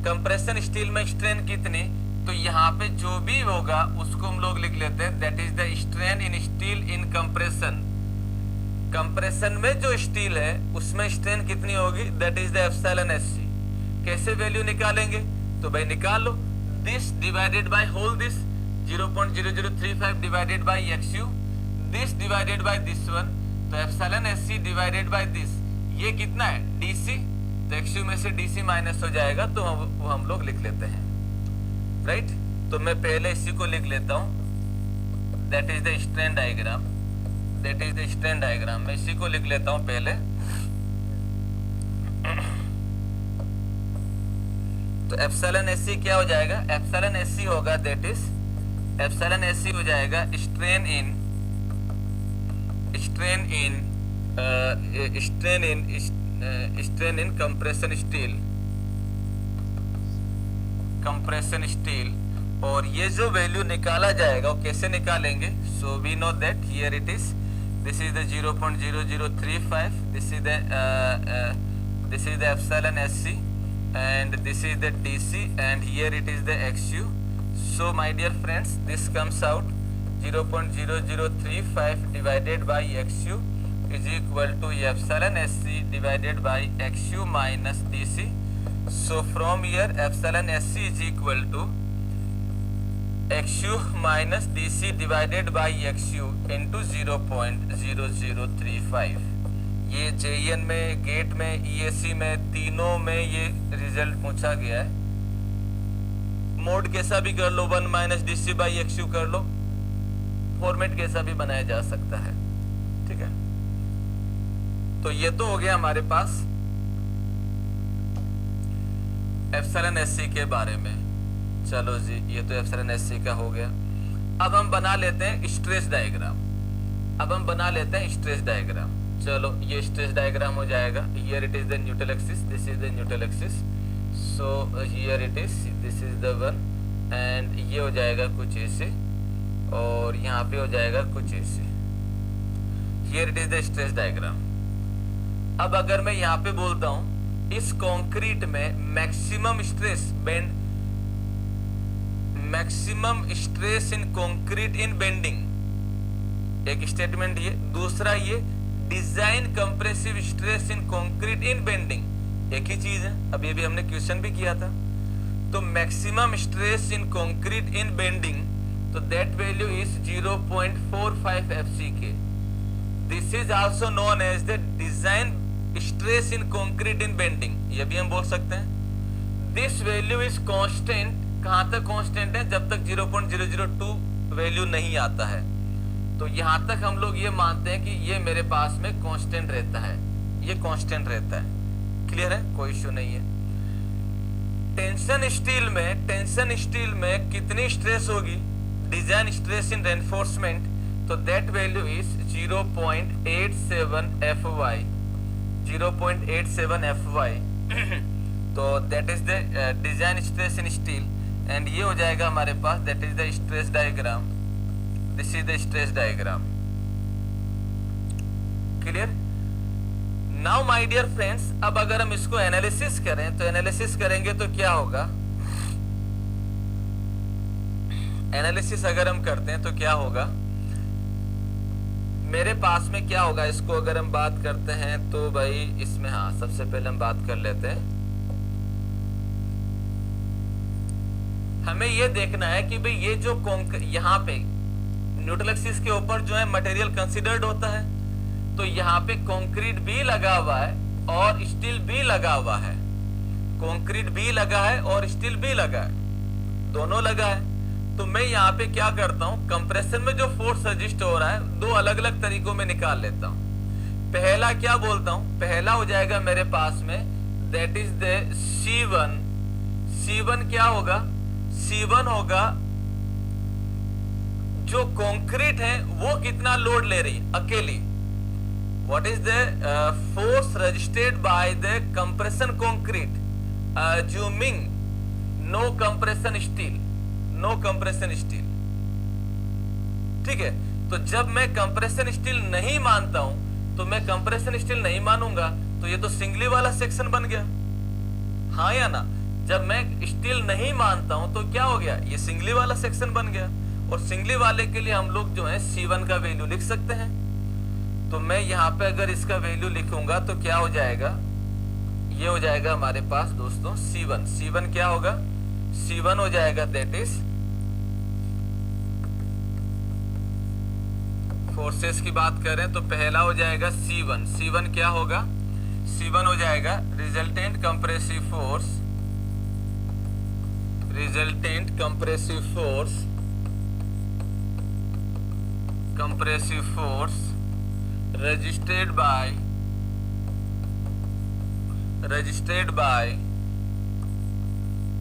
कंप्रेशन स्टील में स्ट्रेन कितनी? तो यहाँ पे जो भी होगा उसको हम लोग लिख लेते हैं, that is the strain in steel in compression. Compression में जो स्टील है उसमें स्ट्रेन कितनी होगी? That is the epsilon SC। कैसे वैल्यू निकालेंगे? तो भाई निकाल लो, this divided by whole this 0.0035 divided by XU, this divided by this one, तो epsilon SC divided by this, ये कितना है? DC। तो XU में से DC माइनस हो जाएगा, तो वो हम लोग लिख लेते हैं, राइट। तो मैं पहले इसी को लिख लेता हूं, that is the strain diagram, that is the strain diagram. मैं इसी को लिख लेता हूं पहले। तो एप्सिलॉन SC क्या हो जाएगा? एप्सिलॉन SC होगा, दैट इज एप्सिलॉन SC हो जाएगा स्ट्रेन इन कंप्रेशन स्टील। और ये जो वैल्यू निकाला जाएगा वो कैसे निकालेंगे? So we know that here it is, this is the 0.0035, this is the epsilon SC and this is the DC and here it is the XU. So my dear friends, this comes out 0.0035 divided by XU is equal to epsilon SC divided by XU minus DC. So from here epsilon SC is equal to XU minus DC divided by XU into 0.0035। ये JEN में, गेट में, EAC में, तीनों में ये रिजल्ट पूछा गया है। मोड कैसा भी कर लो, 1 माइनस DC बाई XU कर लो, फॉर्मेट कैसा भी बनाया जा सकता है, ठीक है। तो ये तो हो गया हमारे पास एप्सिलॉन SC के बारे में। चलो जी, ये तो एप्सिलॉन SC का हो गया। अब हम बना लेते हैं स्ट्रेस डायग्राम। चलो, ये स्ट्रेस डायग्राम हो जाएगा। Here it is the neutral axis, this is the neutral axis, so here it is, this is the one, and ये हो जाएगा कुछ ऐसे, और यहाँ पे हो जाएगा कुछ ऐसे। Here it is the stress diagram. अब अगर मैं यहाँ पे बोलता हूँ इस कंक्रीट में maximum stress in concrete in bending, एक स्टेटमेंट ये। दूसरा ये design compressive stress in concrete in bending, एक ही चीज है, अभी अभी हमने क्वेश्चन भी किया था। तो maximum stress in concrete in bending, तो that value is 0.45 FCK। This is also known as the design stress in concrete in bending, ये भी हम बोल सकते हैं। दिस वैल्यू इज कांस्टेंट, कहां तक कांस्टेंट है? जब तक 0.002 वैल्यू नहीं आता है। तो यहां तक हम लोग ये मानते हैं कि ये मेरे पास में कांस्टेंट रहता है, ये कांस्टेंट रहता है। क्लियर है? कोई इश्यू नहीं है। टेंशन स्टील में कितनी स्ट्रेस होगी? डिजाइन स्ट्रेस इन रेनफोर्समेंट, तो that value is 0.87 FY, 0.87 FY। तो that is the design stress in steel, and ये हो जाएगा हमारे पास, that is the stress diagram, this is the stress diagram. Clear? Now my dear friends, अब अगर हम इसको एनालिसिस करें, तो एनालिसिस करेंगे तो क्या होगा? एनालिसिस अगर हम करते हैं तो क्या होगा, मेरे पास में क्या होगा, इसको अगर हम बात करते हैं तो भाई इसमें, हाँ सबसे पहले हम बात कर लेते हैं। हमें ये देखना है कि भाई ये जो यहाँ पे न्यूट्रल एक्सिस के ऊपर जो है मटेरियल कंसीडर्ड होता है, तो यहाँ पे कंक्रीट भी लगा हुआ है और स्टील भी लगा हुआ है, कंक्रीट भी लगा है और स्टील भी लगा है, दोनों लगा है। तो मैं यहाँ पे क्या करता हूँ, कंप्रेशन में जो फोर्स रजिस्ट हो रहा है दो अलग अलग तरीकों में निकाल लेता हूँ। पहला क्या बोलता हूँ, पहला हो जाएगा मेरे पास में that is the C1। C1 क्या होगा, C1 होगा जो कंक्रीट है वो कितना लोड ले रही अकेली, what is the force registered by the compression concrete assuming no compression steel, no compression steel. ठीक है, तो जब मैं कंप्रेशन स्टील नहीं मानता हूं, तो मैं कंप्रेशन स्टील नहीं मानूंगा तो ये तो सिंगली वाला सेक्शन बन गया, हाँ या ना। जब मैं स्टील नहीं मानता हूं तो क्या हो गया, ये सिंगली वाला सेक्शन बन गया। और सिंगली वाले के लिए हम लोग जो है C1 का वैल्यू लिख सकते हैं। तो मैं यहाँ पे अगर इसका वैल्यू लिखूंगा तो क्या हो जाएगा, ये हो जाएगा हमारे पास दोस्तों C1। C1 क्या होगा, C1 हो जाएगा दैट इज फोर्सेस की बात करें तो पहला हो जाएगा C1। C1 क्या होगा, C1 हो जाएगा resultant compressive force, resultant compressive force, compressive force registered bye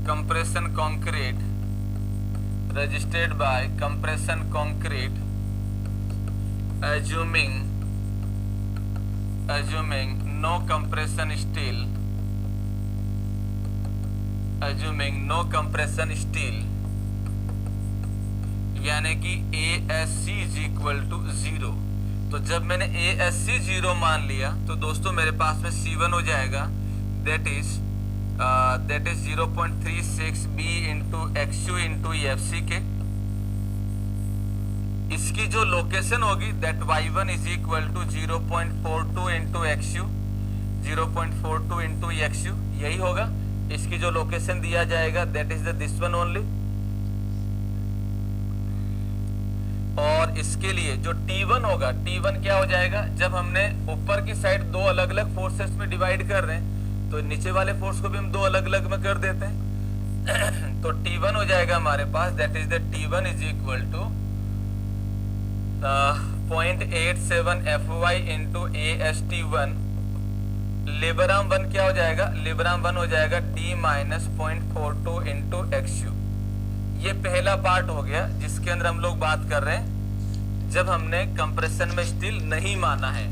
compression concrete, registered by compression concrete assuming no compression steel, assuming no compression steel, यानी कि ASC is equal to 0। तो जब मैंने ASC 0 मान लिया तो दोस्तों मेरे पास में C1 हो जाएगा that is 0.36 B into XU into FC K. इसकी जो लोकेशन होगी that Y1 is equal to 0.42 into XU, 0.42 into XU, यही होगा। इसकी जो लोकेशन दिया जाएगा that is this one only. और इसके लिए जो T1 होगा, T1 क्या हो जाएगा, जब हमने ऊपर की साइड दो अलग अलग फोर्सेस में डिवाइड कर रहे हैं तो नीचे वाले फोर्स को भी हम दो अलग अलग में कर देते हैं। तो T1 हो जाएगा हमारे पास that is the T1 is equal to 0.87 FY into AST1। लेबर आर्म 1 क्या हो जाएगा, लेबर आर्म 1 हो जाएगा D माइनस 0.42 इंटू XU। ये पहला पार्ट हो गया जिसके अंदर हम लोग बात कर रहे हैं जब हमने कंप्रेशन में स्टील नहीं माना है।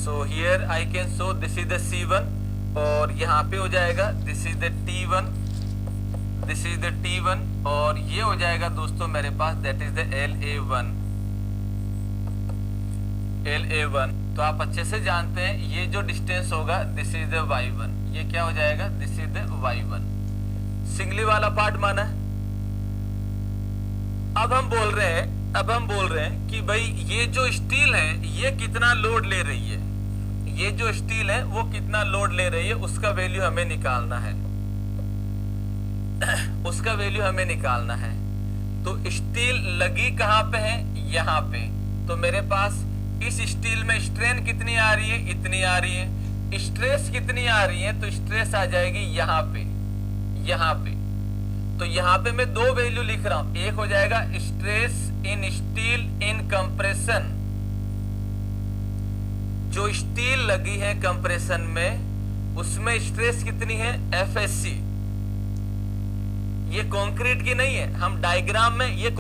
So here I can show this is the C1 और यहाँ पे हो जाएगा this is the T1, this is the T1 और ये हो जाएगा दोस्तों मेरे पास that is the LA1, LA1। तो आप अच्छे से जानते हैं ये जो डिस्टेंस होगा दिस इज द Y1, ये क्या हो जाएगा this is the Y1। Singly वाला पार्ट माना है। अब हम बोल रहे हैं कि भाई ये जो स्टील है ये कितना लोड ले रही है, ये जो स्टील है वो कितना लोड ले रही है उसका वैल्यू हमें निकालना है, उसका वैल्यू हमें निकालना है। तो स्टील लगी कहां पे है, यहां पे। तो मेरे पास इस स्टील में स्ट्रेन कितनी आ रही है, इतनी आ रही है। स्ट्रेस कितनी आ रही है, तो स्ट्रेस आ जाएगी यहां पे, यहां पे। तो यहां पे मैं दो वैल्यू लिख रहा हूं, एक हो जाएगा stress in steel in compression, जो स्टील लगी है कंप्रेशन में उसमें स्ट्रेस कितनी है FSC। ये कंक्रीट की नहीं है, हम डायग्राम में ये